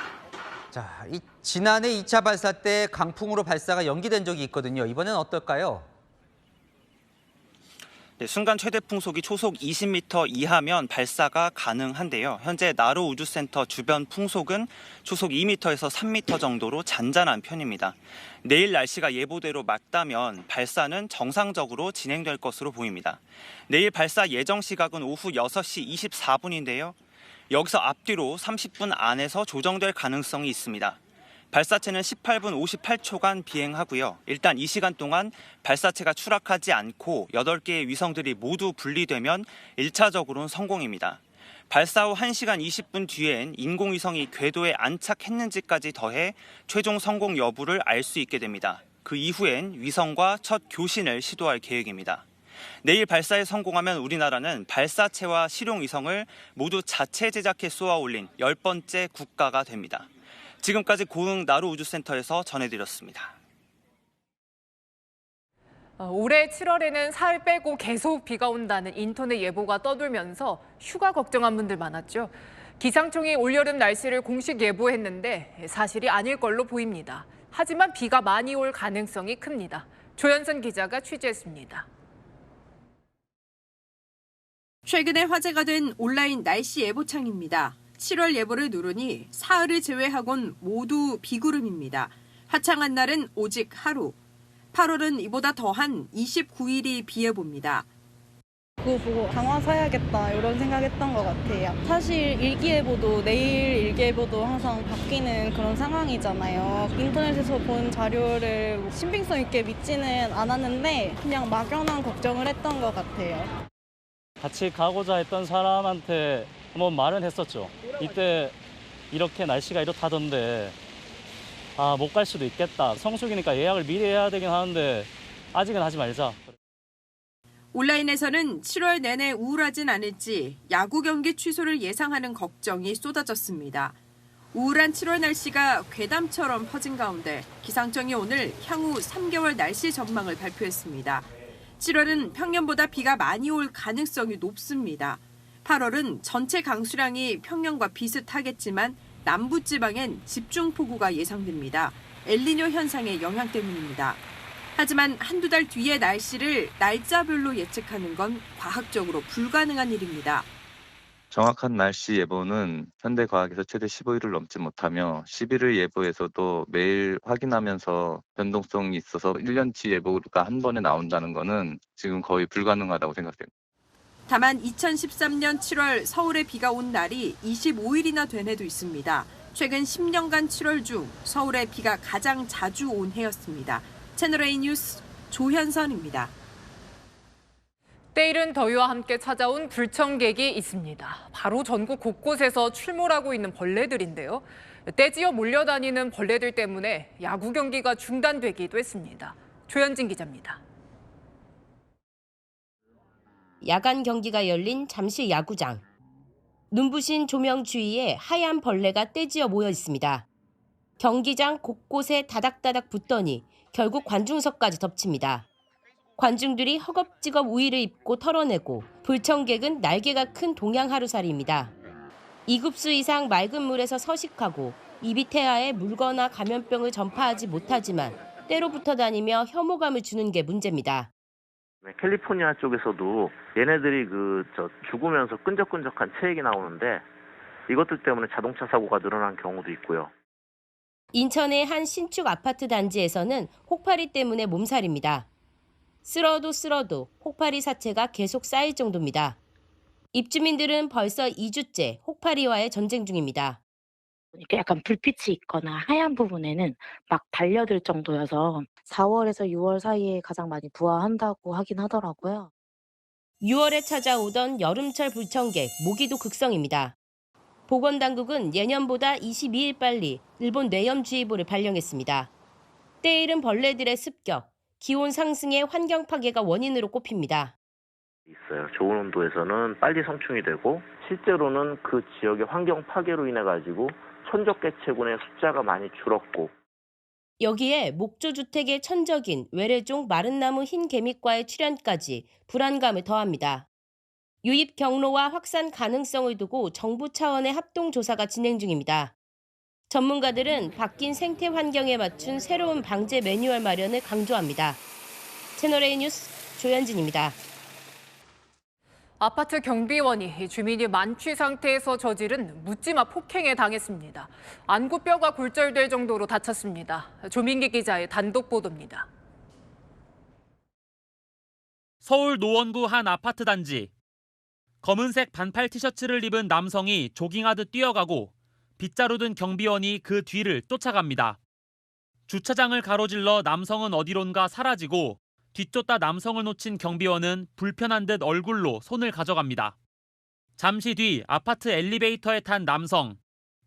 자, 지난해 2차 발사 때 강풍으로 발사가 연기된 적이 있거든요. 이번엔 어떨까요? 네, 순간 최대 풍속이 초속 20m 이하면 발사가 가능한데요. 현재 나로 우주센터 주변 풍속은 초속 2m에서 3m 정도로 잔잔한 편입니다. 내일 날씨가 예보대로 맞다면 발사는 정상적으로 진행될 것으로 보입니다. 내일 발사 예정 시각은 오후 6시 24분인데요. 여기서 앞뒤로 30분 안에서 조정될 가능성이 있습니다. 발사체는 18분 58초간 비행하고요. 일단 이 시간 동안 발사체가 추락하지 않고 8개의 위성들이 모두 분리되면 1차적으로는 성공입니다. 발사 후 1시간 20분 뒤엔 인공위성이 궤도에 안착했는지까지 더해 최종 성공 여부를 알 수 있게 됩니다. 그 이후엔 위성과 첫 교신을 시도할 계획입니다. 내일 발사에 성공하면 우리나라는 발사체와 실용위성을 모두 자체 제작해 쏘아 올린 10번째 국가가 됩니다. 지금까지 고흥 나로우주센터에서 전해드렸습니다. 올해 7월에는 살 빼고 계속 비가 온다는 인터넷 예보가 떠돌면서 휴가 걱정한 분들 많았죠. 기상청이 올여름 날씨를 공식 예보했는데 사실이 아닐 걸로 보입니다. 하지만 비가 많이 올 가능성이 큽니다. 조현선 기자가 취재했습니다. 최근에 화제가 된 온라인 날씨 예보창입니다. 7월 예보를 누르니 사흘을 제외하곤 모두 비구름입니다. 화창한 날은 오직 하루. 8월은 이보다 더한 29일이 비 예보입니다. 그거 보고 강화 사야겠다 이런 생각했던 것 같아요. 사실 일기예보도 내일 일기예보도 항상 바뀌는 그런 상황이잖아요. 인터넷에서 본 자료를 신빙성 있게 믿지는 않았는데 그냥 막연한 걱정을 했던 것 같아요. 같이 가고자 했던 사람한테 한번 말은 했었죠. 이때 이렇게 날씨가 이렇다던데 못 갈 수도 있겠다. 성수기니까 예약을 미리 해야 되긴 하는데 아직은 하지 말자. 온라인에서는 7월 내내 우울하진 않을지 야구 경기 취소를 예상하는 걱정이 쏟아졌습니다. 우울한 7월 날씨가 괴담처럼 퍼진 가운데 기상청이 오늘 향후 3개월 날씨 전망을 발표했습니다. 7월은 평년보다 비가 많이 올 가능성이 높습니다. 8월은 전체 강수량이 평년과 비슷하겠지만 남부지방엔 집중폭우가 예상됩니다. 엘니뇨 현상의 영향 때문입니다. 하지만 한두 달 뒤의 날씨를 날짜별로 예측하는 건 과학적으로 불가능한 일입니다. 정확한 날씨 예보는 현대과학에서 최대 15일을 넘지 못하며 11일 예보에서도 매일 확인하면서 변동성이 있어서 1년치 예보가 한 번에 나온다는 거는 지금 거의 불가능하다고 생각됩니다. 다만 2013년 7월 서울에 비가 온 날이 25일이나 된 해도 있습니다. 최근 10년간 7월 중 서울에 비가 가장 자주 온 해였습니다. 채널A 뉴스 조현선입니다. 때이른 더위와 함께 찾아온 불청객이 있습니다. 바로 전국 곳곳에서 출몰하고 있는 벌레들인데요. 떼지어 몰려다니는 벌레들 때문에 야구 경기가 중단되기도 했습니다. 조현진 기자입니다. 야간 경기가 열린 잠실 야구장. 눈부신 조명 주위에 하얀 벌레가 떼지어 모여 있습니다. 경기장 곳곳에 다닥다닥 붙더니 결국 관중석까지 덮칩니다. 관중들이 허겁지겁 우의를 입고 털어내고 불청객은 날개가 큰 동양 하루살이입니다. 2급수 이상 맑은 물에서 서식하고 입이 태아에 물거나 감염병을 전파하지 못하지만 때로 붙어 다니며 혐오감을 주는 게 문제입니다. 캘리포니아 쪽에서도 얘네들이 죽으면서 끈적끈적한 체액이 나오는데 이것들 때문에 자동차 사고가 늘어난 경우도 있고요. 인천의 한 신축 아파트 단지에서는 혹파리 때문에 몸살입니다. 쓸어도 혹파리 사체가 계속 쌓일 정도입니다. 입주민들은 벌써 2주째 혹파리와의 전쟁 중입니다. 약간 불빛이 있거나 하얀 부분에는 막 달려들 정도여서 4월에서 6월 사이에 가장 많이 부화한다고 하긴 하더라고요. 6월에 찾아오던 여름철 불청객, 모기도 극성입니다. 보건당국은 예년보다 22일 빨리 일본 뇌염주의보를 발령했습니다. 때이른 벌레들의 습격, 기온 상승의 환경 파괴가 원인으로 꼽힙니다. 있어요. 좋은 온도에서는 빨리 성충이 되고 실제로는 그 지역의 환경 파괴로 인해 가지고 천적개체군의 숫자가 많이 줄었고 여기에 목조주택의 천적인 외래종 마른나무 흰개미과의 출현까지 불안감을 더합니다. 유입 경로와 확산 가능성을 두고 정부 차원의 합동조사가 진행 중입니다. 전문가들은 바뀐 생태 환경에 맞춘 새로운 방제 매뉴얼 마련을 강조합니다. 채널A 뉴스 조현진입니다. 아파트 경비원이 주민이 만취 상태에서 저지른 묻지마 폭행에 당했습니다. 안구뼈가 골절될 정도로 다쳤습니다. 조민기 기자의 단독 보도입니다. 서울 노원구 한 아파트 단지. 검은색 반팔 티셔츠를 입은 남성이 조깅하듯 뛰어가고 빗자루 든 경비원이 그 뒤를 쫓아갑니다. 주차장을 가로질러 남성은 어디론가 사라지고 뒤쫓다 남성을 놓친 경비원은 불편한 듯 얼굴로 손을 가져갑니다. 잠시 뒤 아파트 엘리베이터에 탄 남성.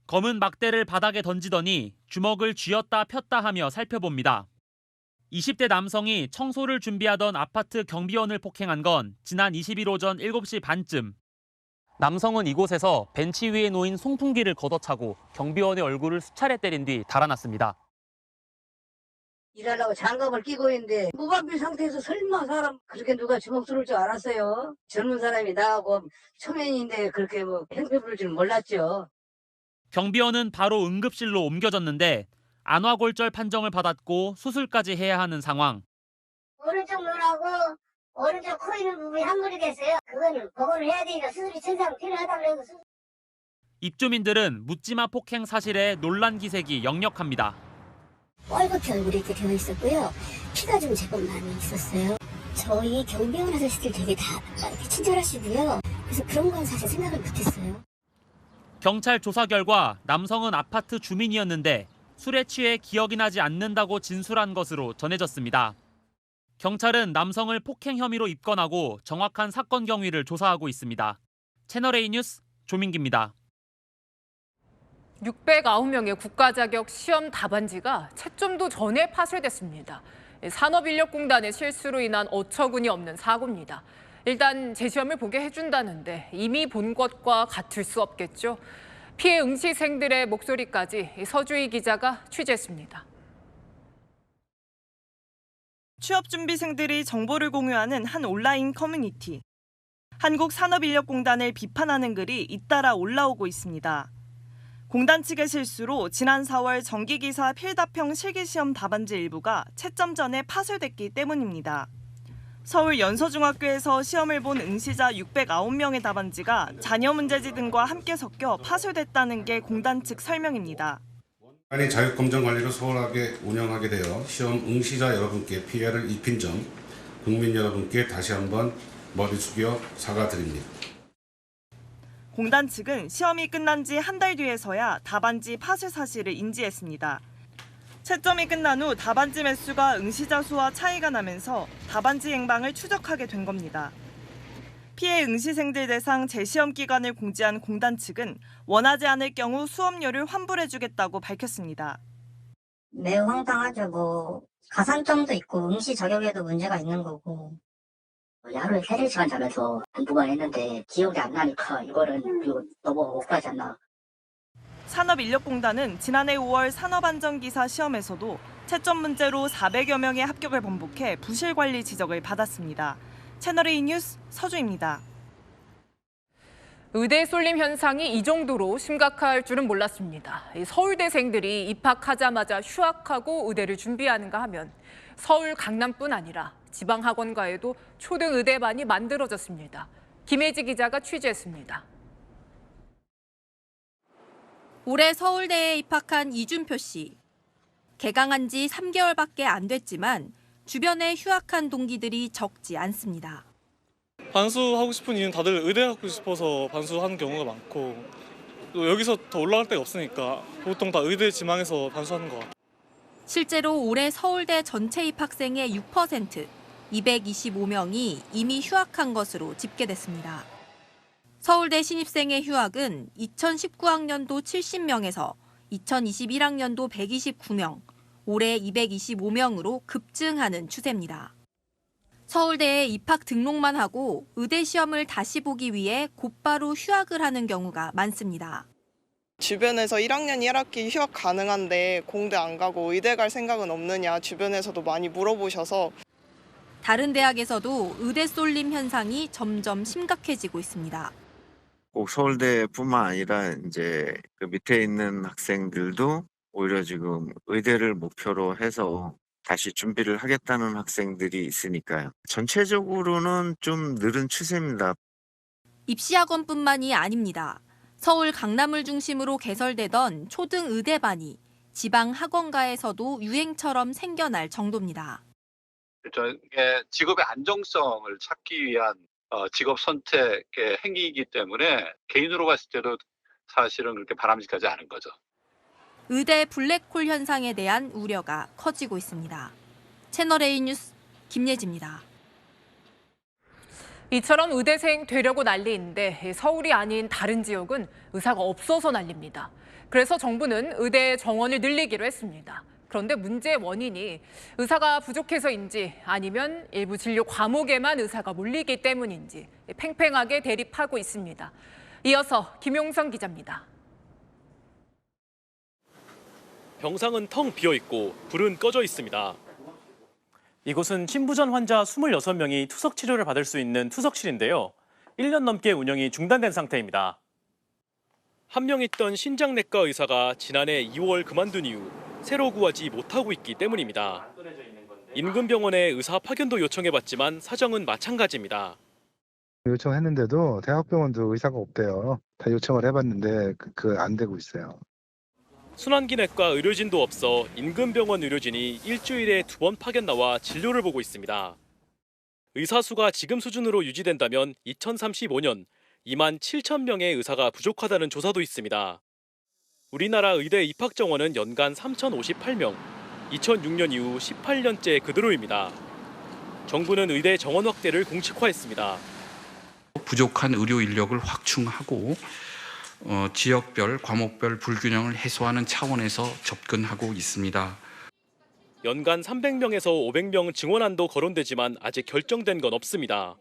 검은 막대를 바닥에 던지더니 주먹을 쥐었다 폈다 하며 살펴봅니다. 20대 남성이 청소를 준비하던 아파트 경비원을 폭행한 건 지난 20일 오전 7시 반쯤. 남성은 이곳에서 벤치 위에 놓인 송풍기를 걷어차고 경비원의 얼굴을 수차례 때린 뒤 달아났습니다. 일하려고 장갑을 끼고 있는데 무방비 상태에서 설마 사람 그렇게 누가 주먹 쏠 줄 알았어요. 젊은 사람이 나하고 초면인데 그렇게 행패 부를 줄 몰랐죠. 경비원은 바로 응급실로 옮겨졌는데 안화골절 판정을 받았고 수술까지 해야 하는 상황. 오른쪽 눈하고 오른쪽 코 있는 부분이 함몰이 됐어요. 그거는 복원을 해야 되니까 수술이 천상 필요하다고 해서 수술. 입주민들은 묻지마 폭행 사실에 논란 기색이 역력합니다. 뻘겋게 얼굴이 이렇게 되어 있었고요. 피가 좀 제법 많이 있었어요. 저희 경비원 아저씨들 되게 다 이렇게 친절하시고요. 그래서 그런 건 사실 생각을 못했어요. 경찰 조사 결과 남성은 아파트 주민이었는데 술에 취해 기억이 나지 않는다고 진술한 것으로 전해졌습니다. 경찰은 남성을 폭행 혐의로 입건하고 정확한 사건 경위를 조사하고 있습니다. 채널A 뉴스 조민기입니다. 609명의 국가자격 시험 답안지가 채점도 전에 파쇄됐습니다. 산업인력공단의 실수로 인한 어처구니 없는 사고입니다. 일단 재시험을 보게 해준다는데 이미 본 것과 같을 수 없겠죠. 피해 응시생들의 목소리까지 서주희 기자가 취재했습니다. 취업준비생들이 정보를 공유하는 한 온라인 커뮤니티. 한국산업인력공단을 비판하는 글이 잇따라 올라오고 있습니다. 공단 측의 실수로 지난 4월 정기기사 필답형 실기시험 답안지 일부가 채점 전에 파쇄됐기 때문입니다. 서울 연서중학교에서 시험을 본 응시자 609명의 답안지가 자녀 문제지 등과 함께 섞여 파쇄됐다는 게 공단 측 설명입니다. 공단이 자격검정 관리를 소홀하게 운영하게 되어 시험 응시자 여러분께 피해를 입힌 점 국민 여러분께 다시 한번 머리 숙여 사과드립니다. 공단 측은 시험이 끝난 지 한 달 뒤에서야 답안지 파쇄 사실을 인지했습니다. 채점이 끝난 후 답안지 매수가 응시자 수와 차이가 나면서 답안지 행방을 추적하게 된 겁니다. 피해 응시생들 대상 재시험 기간을 공지한 공단 측은 원하지 않을 경우 수업료를 환불해주겠다고 밝혔습니다. 매우 황당하죠. 가산점도 있고 응시 자격에도 문제가 있는 거고. 하루에 3-4시간 자면서 한두 번 했는데 기억이 안 나니까 이거는 너무 억울하지 않나. 산업인력공단은 지난해 5월 산업안전기사 시험에서도 채점 문제로 400여 명의 합격을 번복해 부실관리 지적을 받았습니다. 채널A 뉴스 서주입니다. 의대 쏠림 현상이 이 정도로 심각할 줄은 몰랐습니다. 서울대생들이 입학하자마자 휴학하고 의대를 준비하는가 하면 서울 강남뿐 아니라 지방학원가에도 초등의대반이 만들어졌습니다. 김혜지 기자가 취재했습니다. 올해 서울대에 입학한 이준표 씨. 개강한 지 3개월밖에 안 됐지만 주변에 휴학한 동기들이 적지 않습니다. 반수하고 싶은 이유는 다들 의대 가고 싶어서 반수하는 경우가 많고 또 여기서 더 올라갈 데가 없으니까 보통 다 의대 지망해서 반수하는 것 같아요. 실제로 올해 서울대 전체 입학생의 6%, 225명이 이미 휴학한 것으로 집계됐습니다. 서울대 신입생의 휴학은 2019학년도 70명에서 2021학년도 129명, 올해 225명으로 급증하는 추세입니다. 서울대에 입학 등록만 하고 의대 시험을 다시 보기 위해 곧바로 휴학을 하는 경우가 많습니다. 주변에서 1학년 1학기 휴학 가능한데 공대 안 가고 의대 갈 생각은 없느냐 주변에서도 많이 물어보셔서 다른 대학에서도 의대 쏠림 현상이 점점 심각해지고 있습니다. 꼭 서울대뿐만 아니라 이제 그 밑에 있는 학생들도 오히려 지금 의대를 목표로 해서 다시 준비를 하겠다는 학생들이 있으니까요. 전체적으로는 좀 늘은 추세입니다. 입시학원뿐만이 아닙니다. 서울 강남을 중심으로 개설되던 초등의대반이 지방 학원가에서도 유행처럼 생겨날 정도입니다. 일종의 직업의 안정성을 찾기 위한 직업 선택의 행위이기 때문에 개인으로 봤을 때도 사실은 그렇게 바람직하지 않은 거죠. 의대 블랙홀 현상에 대한 우려가 커지고 있습니다. 채널A 뉴스 김예지입니다. 이처럼 의대생 되려고 난리인데 서울이 아닌 다른 지역은 의사가 없어서 난립니다. 그래서 정부는 의대 정원을 늘리기로 했습니다. 그런데 문제의 원인이 의사가 부족해서인지 아니면 일부 진료 과목에만 의사가 몰리기 때문인지 팽팽하게 대립하고 있습니다. 이어서 김용성 기자입니다. 병상은 텅 비어있고 불은 꺼져 있습니다. 이곳은 신부전 환자 26명이 투석 치료를 받을 수 있는 투석실인데요. 1년 넘게 운영이 중단된 상태입니다. 한 명 있던 신장내과 의사가 지난해 2월 그만둔 이후 새로 구하지 못하고 있기 때문입니다. 인근 병원에 의사 파견도 요청해봤지만 사정은 마찬가지입니다. 요청했는데도 대학병원도 의사가 없대요. 다 요청을 해봤는데 안 되고 있어요. 순환기내과 의료진도 없어 인근 병원 의료진이 일주일에 2번 파견 나와 진료를 보고 있습니다. 의사 수가 지금 수준으로 유지된다면 2035년 2만 7천 명의 의사가 부족하다는 조사도 있습니다. 우리나라 의대 입학 정원은 연간 3,058명, 2006년 이후 18년째 그대로입니다. 정부는 의대 정원 확대를 공식화했습니다. 부족한 의료 인력을 확충하고 지역별, 과목별 불균형을 해소하는 차원에서 접근하고 있습니다. 연간 300명에서 500명 증원안도 거론되지만 아직 결정된 건 없습니다.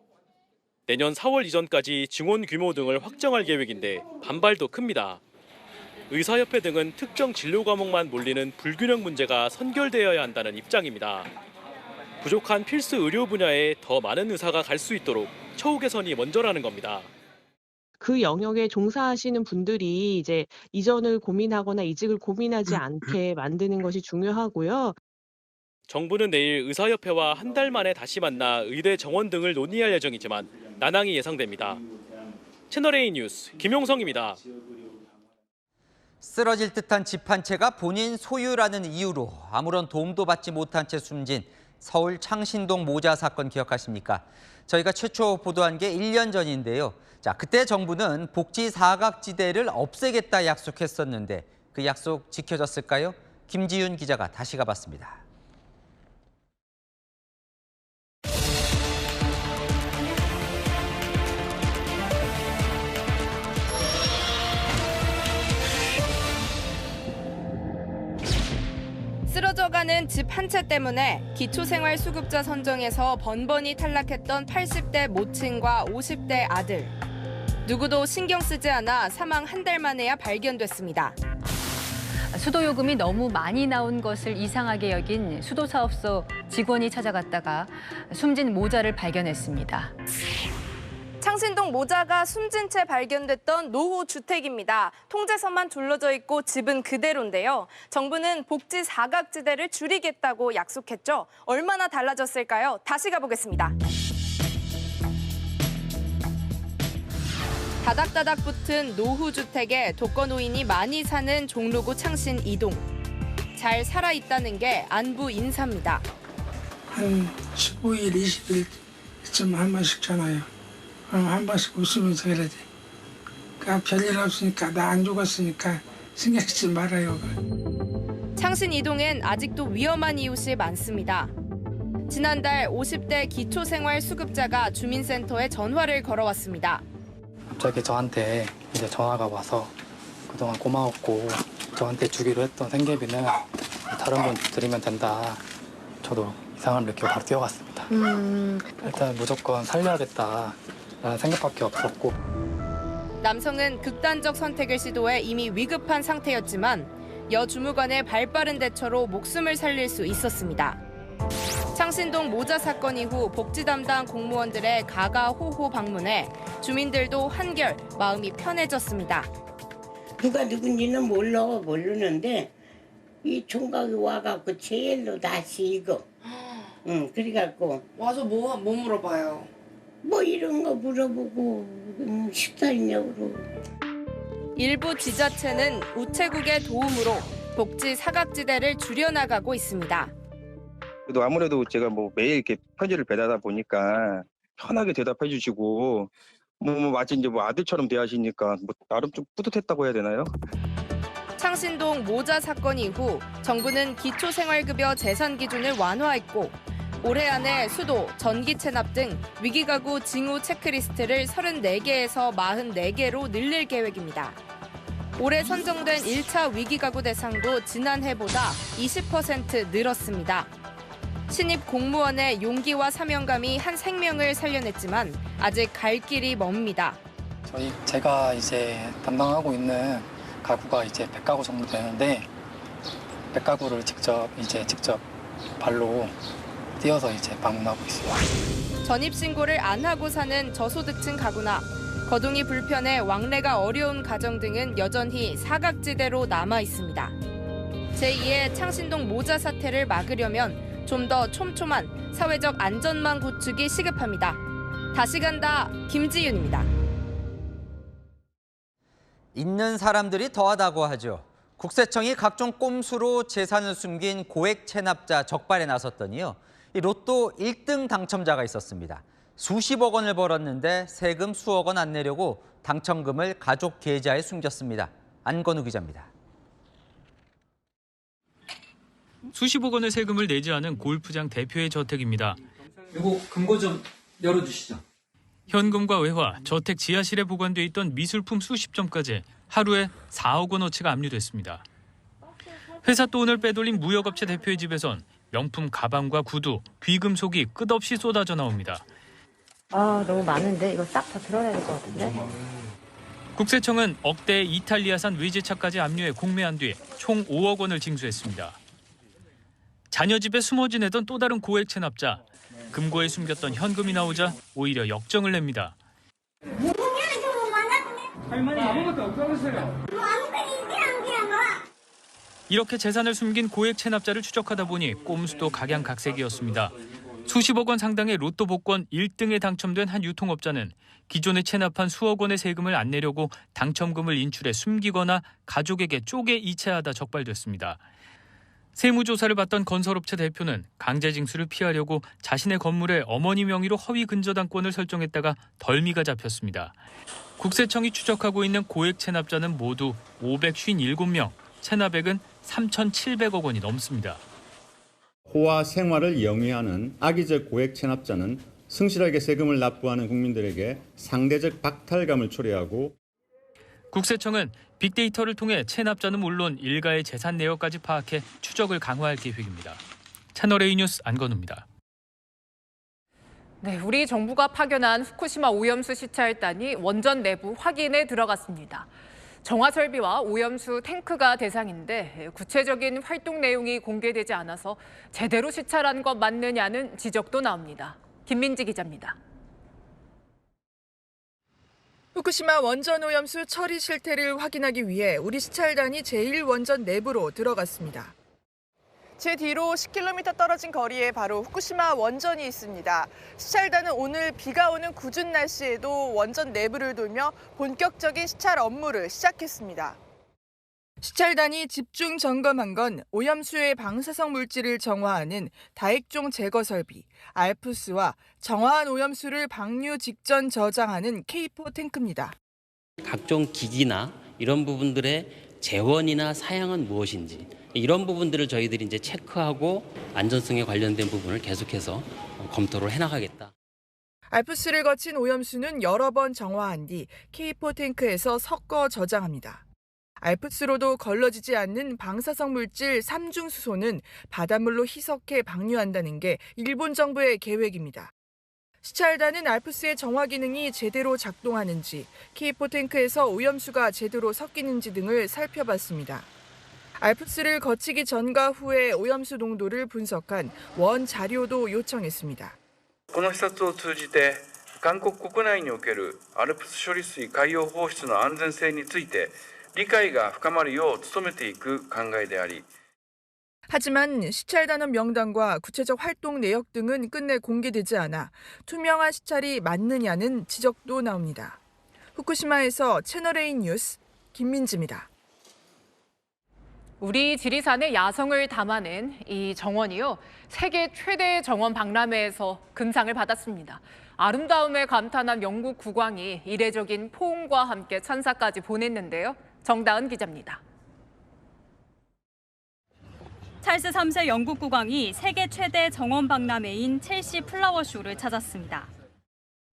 내년 4월 이전까지 증원 규모 등을 확정할 계획인데 반발도 큽니다. 의사협회 등은 특정 진료 과목만 몰리는 불균형 문제가 선결되어야 한다는 입장입니다. 부족한 필수 의료 분야에 더 많은 의사가 갈 수 있도록 처우 개선이 먼저라는 겁니다. 그 영역에 종사하시는 분들이 이제 이전을 고민하거나 이직을 고민하지 않게 만드는 것이 중요하고요. 정부는 내일 의사협회와 한 달 만에 다시 만나 의대 정원 등을 논의할 예정이지만 난항이 예상됩니다. 채널A 뉴스 김용성입니다. 쓰러질 듯한 집 한 채가 본인 소유라는 이유로 아무런 도움도 받지 못한 채 숨진 서울 창신동 모자 사건 기억하십니까? 저희가 최초 보도한 게 1년 전인데요. 자, 그때 정부는 복지 사각지대를 없애겠다 약속했었는데 그 약속 지켜졌을까요? 김지윤 기자가 다시 가봤습니다. 쓰러져가는 집 한 채 때문에 기초생활수급자 선정에서 번번이 탈락했던 80대 모친과 50대 아들. 누구도 신경 쓰지 않아 사망 한 달 만에야 발견됐습니다. 수도요금이 너무 많이 나온 것을 이상하게 여긴 수도사업소 직원이 찾아갔다가 숨진 모자를 발견했습니다. 창신동 모자가 숨진 채 발견됐던 노후 주택입니다. 통제선만 둘러져 있고 집은 그대로인데요. 정부는 복지 사각지대를 줄이겠다고 약속했죠. 얼마나 달라졌을까요? 다시 가보겠습니다. 다닥다닥 붙은 노후 주택에 독거노인이 많이 사는 종로구 창신 2동. 잘 살아있다는 게 안부 인사입니다. 한 15일, 20일쯤 한 번씩 전화요. 그럼 한 번씩 웃으면서 그러지. 그러니까 별일 없으니까 나 안 죽었으니까 신경 쓰지 말아요. 창신 2동엔 아직도 위험한 이웃이 많습니다. 지난달 50대 기초생활수급자가 주민센터에 전화를 걸어왔습니다. 갑자기 저한테 이제 전화가 와서 그동안 고마웠고 저한테 주기로 했던 생계비는 다른 분 드리면 된다. 저도 이상함을 느끼고 바로 뛰어갔습니다. 일단 무조건 살려야겠다. 라는 생각밖에 없었고. 남성은 극단적 선택을 시도해 이미 위급한 상태였지만 여주무관의 발빠른 대처로 목숨을 살릴 수 있었습니다. 창신동 모자 사건 이후 복지 담당 공무원들의 가가호호 방문에 주민들도 한결 마음이 편해졌습니다. 누가 누군지는 모르는데 이 총각이 와갖고 제일로 다시 이거. 그래갖고 와서 뭐 물어봐요? 뭐 이런 거 물어보고 식사했냐고. 일부 지자체는 우체국의 도움으로 복지 사각지대를 줄여나가고 있습니다. 그래도 아무래도 제가 뭐 매일 이렇게 편지를 배달하다 보니까 편하게 대답해 주시고 마치 이제 뭐 아들처럼 대하시니까 뭐 나름 좀 뿌듯했다고 해야 되나요? 창신동 모자 사건 이후 정부는 기초생활급여 재산 기준을 완화했고 올해 안에 수도, 전기 체납 등 위기가구 징후 체크리스트를 34개에서 44개로 늘릴 계획입니다. 올해 선정된 1차 위기가구 대상도 지난해보다 20% 늘었습니다. 신입 공무원의 용기와 사명감이 한 생명을 살려냈지만 아직 갈 길이 멉니다. 제가 이제 담당하고 있는 가구가 이제 100가구 정도 되는데 100가구를 직접 발로 뛰어서 이제 방문하고 있어요. 전입신고를 안 하고 사는 저소득층 가구나 거동이 불편해 왕래가 어려운 가정 등은 여전히 사각지대로 남아 있습니다. 제2의 창신동 모자 사태를 막으려면 좀 더 촘촘한 사회적 안전망 구축이 시급합니다. 다시 간다, 김지윤입니다. 있는 사람들이 더하다고 하죠. 국세청이 각종 꼼수로 재산을 숨긴 고액 체납자 적발에 나섰더니요. 이 로또 1등 당첨자가 있었습니다. 수십억 원을 벌었는데 세금 수억 원 안 내려고 당첨금을 가족 계좌에 숨겼습니다. 안건우 기자입니다. 수십억 원의 세금을 내지 않은 골프장 대표의 저택입니다. 이거 금고 좀 열어주시죠. 현금과 외화, 저택 지하실에 보관돼 있던 미술품 수십 점까지 하루에 4억 원어치가 압류됐습니다. 회사 돈을 빼돌린 무역업체 대표의 집에선 명품 가방과 구두, 귀금속이 끝없이 쏟아져 나옵니다. 너무 많은데 이거 싹 다 드러내야 될 것 같은데. 국세청은 억대의 이탈리아산 외제차까지 압류해 공매한 뒤 총 5억 원을 징수했습니다. 자녀 집에 숨어 지내던 또 다른 고액 체납자. 금고에 숨겼던 현금이 나오자 오히려 역정을 냅니다. 할머니 아무것도 없어졌어요. 이렇게 재산을 숨긴 고액 체납자를 추적하다 보니 꼼수도 각양각색이었습니다. 수십억 원 상당의 로또 복권 1등에 당첨된 한 유통업자는 기존에 체납한 수억 원의 세금을 안 내려고 당첨금을 인출해 숨기거나 가족에게 쪼개 이체하다 적발됐습니다. 세무조사를 받던 건설업체 대표는 강제징수를 피하려고 자신의 건물에 어머니 명의로 허위 근저당권을 설정했다가 덜미가 잡혔습니다. 국세청이 추적하고 있는 고액 체납자는 모두 557명, 체납액은 3,700억 원이 넘습니다. 호화 생활을 영위하는 악의적 고액 체납자는 성실하게 세금을 납부하는 국민들에게 상대적 박탈감을 초래하고 국세청은 빅데이터를 통해 체납자는 물론 일가의 재산 내역까지 파악해 추적을 강화할 계획입니다. 채널A 뉴스 안건우입니다. 네, 우리 정부가 파견한 후쿠시마 오염수 시찰단이 원전 내부 확인에 들어갔습니다. 정화 설비와 오염수 탱크가 대상인데 구체적인 활동 내용이 공개되지 않아서 제대로 시찰한 것 맞느냐는 지적도 나옵니다. 김민지 기자입니다. 후쿠시마 원전 오염수 처리 실태를 확인하기 위해 우리 시찰단이 제1원전 내부로 들어갔습니다. 제 뒤로 10km 떨어진 거리에 바로 후쿠시마 원전이 있습니다. 시찰단은 오늘 비가 오는 궂은 날씨에도 원전 내부를 돌며 본격적인 시찰 업무를 시작했습니다. 시찰단이 집중 점검한 건 오염수의 방사성 물질을 정화하는 다액종 제거 설비, 알프스와 정화한 오염수를 방류 직전 저장하는 K4 탱크입니다. 각종 기기나 이런 부분들의 재원이나 사양은 무엇인지 이런 부분들을 저희들이 이제 체크하고 안전성에 관련된 부분을 계속해서 검토를 해나가겠다. 알프스를 거친 오염수는 여러 번 정화한 뒤 K4 탱크에서 섞어 저장합니다. 알프스로도 걸러지지 않는 방사성 물질 3중수소는 바닷물로 희석해 방류한다는 게 일본 정부의 계획입니다. 시찰단은 알프스의 정화 기능이 제대로 작동하는지, K4 탱크에서 오염수가 제대로 섞이는지 등을 살펴봤습니다. 알프스를 거치기 전과 후의 오염수 농도를 분석한 원 자료도 요청했습니다. この視察を通じて韓国国内におけるアルプス処理水海洋放出の安全性について理解が深まるよう努めていく考えであり 하지만 시찰단원 명단과 구체적 활동 내역 등은 끝내 공개되지 않아 투명한 시찰이 맞느냐는 지적도 나옵니다. 후쿠시마에서 채널A 뉴스 김민지입니다. 우리 지리산의 야성을 담아낸 이 정원이요. 세계 최대 정원 박람회에서 금상을 받았습니다. 아름다움에 감탄한 영국 국왕이 이례적인 포옹과 함께 찬사까지 보냈는데요. 정다은 기자입니다. 찰스 3세 영국 국왕이 세계 최대 정원 박람회인 첼시 플라워 쇼를 찾았습니다.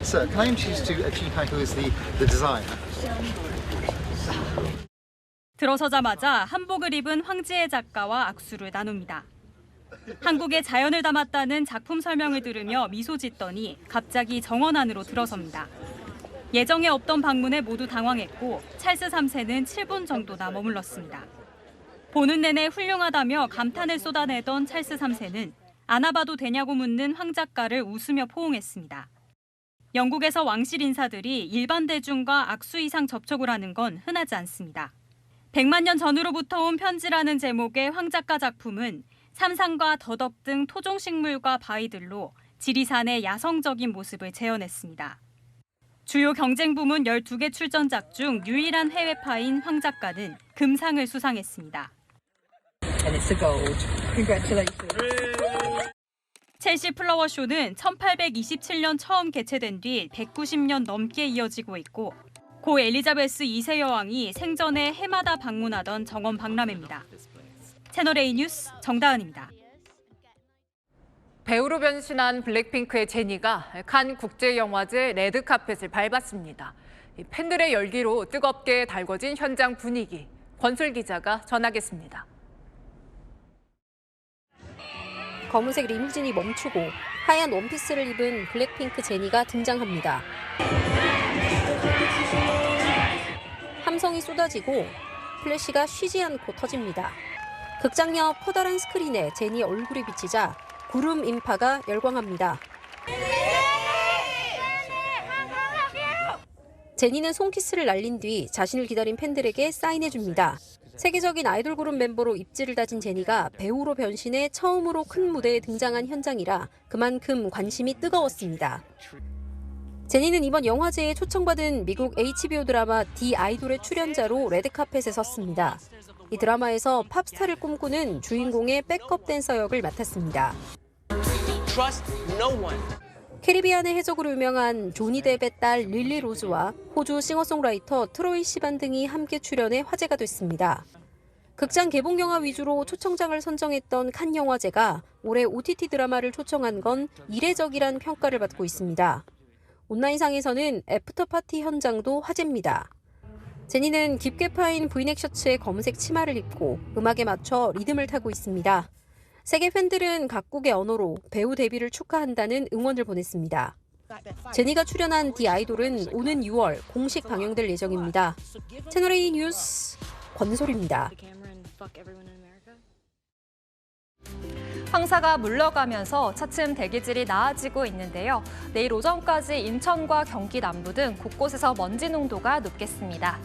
Sir, can I introduce to Chief Hank, who is the designer? 들어서자마자 한복을 입은 황지혜 작가와 악수를 나눕니다. 한국의 자연을 담았다는 작품 설명을 들으며 미소 짓더니 갑자기 정원 안으로 들어섭니다. 예정에 없던 방문에 모두 당황했고 찰스 3세는 7분 정도나 머물렀습니다. 보는 내내 훌륭하다며 감탄을 쏟아내던 찰스 3세는 안아봐도 되냐고 묻는 황 작가를 웃으며 포옹했습니다. 영국에서 왕실 인사들이 일반 대중과 악수 이상 접촉을 하는 건 흔하지 않습니다. 100만 년 전으로부터 온 편지라는 제목의 황 작가 작품은 삼상과 더덕 등 토종식물과 바위들로 지리산의 야성적인 모습을 재현했습니다. 주요 경쟁 부문 12개 출전작 중 유일한 해외파인 황 작가는 금상을 수상했습니다. And it's the gold. Congratulations. 첼시 플라워쇼는 1827년 처음 개최된 뒤 190년 넘게 이어지고 있고 고 엘리자베스 2세 여왕이 생전에 해마다 방문하던 정원 박람회입니다. 채널A 뉴스 정다은입니다. 배우로 변신한 블랙핑크의 제니가 칸 국제영화제 레드카펫을 밟았습니다. 팬들의 열기로 뜨겁게 달궈진 현장 분위기. 권술 기자가 전하겠습니다. 검은색 리무진이 멈추고 하얀 원피스를 입은 블랙핑크 제니가 등장합니다. 함성이 쏟아지고 플래시가 쉬지 않고 터집니다. 극장 옆 커다란 스크린에 제니의 얼굴이 비치자 구름 인파가 열광합니다. 제니는 손키스를 날린 뒤 자신을 기다린 팬들에게 사인해줍니다. 세계적인 아이돌 그룹 멤버로 입지를 다진 제니가 배우로 변신해 처음으로 큰 무대에 등장한 현장이라 그만큼 관심이 뜨거웠습니다. 제니는 이번 영화제에 초청받은 미국 HBO 드라마 디 아이돌의 출연자로 레드카펫에 섰습니다. 이 드라마에서 팝스타를 꿈꾸는 주인공의 백업 댄서 역을 맡았습니다. 캐리비안의 해적으로 유명한 조니 뎁의 딸 릴리 로즈와 호주 싱어송라이터 트로이 시반 등이 함께 출연해 화제가 됐습니다. 극장 개봉 영화 위주로 초청장을 선정했던 칸 영화제가 올해 OTT 드라마를 초청한 건 이례적이란 평가를 받고 있습니다. 온라인상에서는 애프터파티 현장도 화제입니다. 제니는 깊게 파인 브이넥 셔츠에 검은색 치마를 입고 음악에 맞춰 리듬을 타고 있습니다. 세계 팬들은 각국의 언어로 배우 데뷔를 축하한다는 응원을 보냈습니다. 제니가 출연한 디 아이돌은 오는 6월 공식 방영될 예정입니다. 채널A 뉴스 권솔입니다. 황사가 물러가면서 차츰 대기질이 나아지고 있는데요. 내일 오전까지 인천과 경기 남부 등 곳곳에서 먼지 농도가 높겠습니다.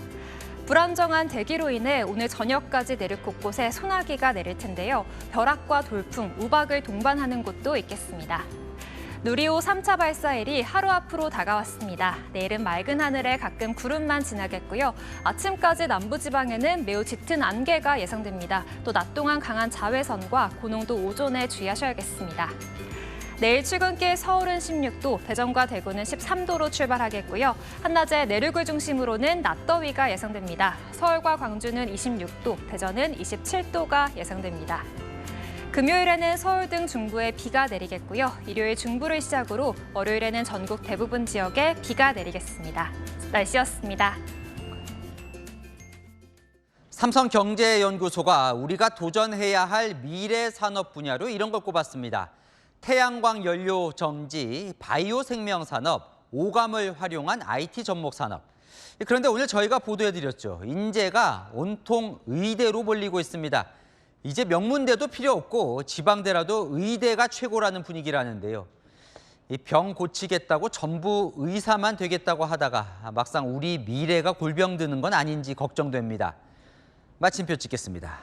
불안정한 대기로 인해 오늘 저녁까지 내륙 곳곳에 소나기가 내릴 텐데요. 벼락과 돌풍, 우박을 동반하는 곳도 있겠습니다. 누리호 3차 발사일이 하루 앞으로 다가왔습니다. 내일은 맑은 하늘에 가끔 구름만 지나겠고요. 아침까지 남부지방에는 매우 짙은 안개가 예상됩니다. 또 낮 동안 강한 자외선과 고농도 오존에 주의하셔야겠습니다. 내일 출근길 서울은 16도, 대전과 대구는 13도로 출발하겠고요. 한낮에 내륙을 중심으로는 낮더위가 예상됩니다. 서울과 광주는 26도, 대전은 27도가 예상됩니다. 금요일에는 서울 등 중부에 비가 내리겠고요. 일요일 중부를 시작으로 월요일에는 전국 대부분 지역에 비가 내리겠습니다. 날씨였습니다. 삼성경제연구소가 우리가 도전해야 할 미래 산업 분야로 이런 걸 꼽았습니다. 태양광 연료 정지, 바이오 생명 산업, 오감을 활용한 IT 접목 산업. 그런데 오늘 저희가 보도해드렸죠. 인재가 온통 의대로 몰리고 있습니다. 이제 명문대도 필요 없고 지방대라도 의대가 최고라는 분위기라는데요. 이 병 고치겠다고 전부 의사만 되겠다고 하다가 막상 우리 미래가 골병드는 건 아닌지 걱정됩니다. 마침표 찍겠습니다.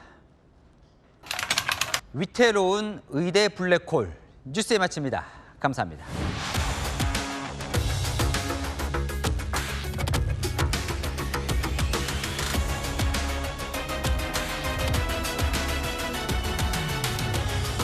위태로운 의대 블랙홀. 뉴스에 마칩니다. 감사합니다.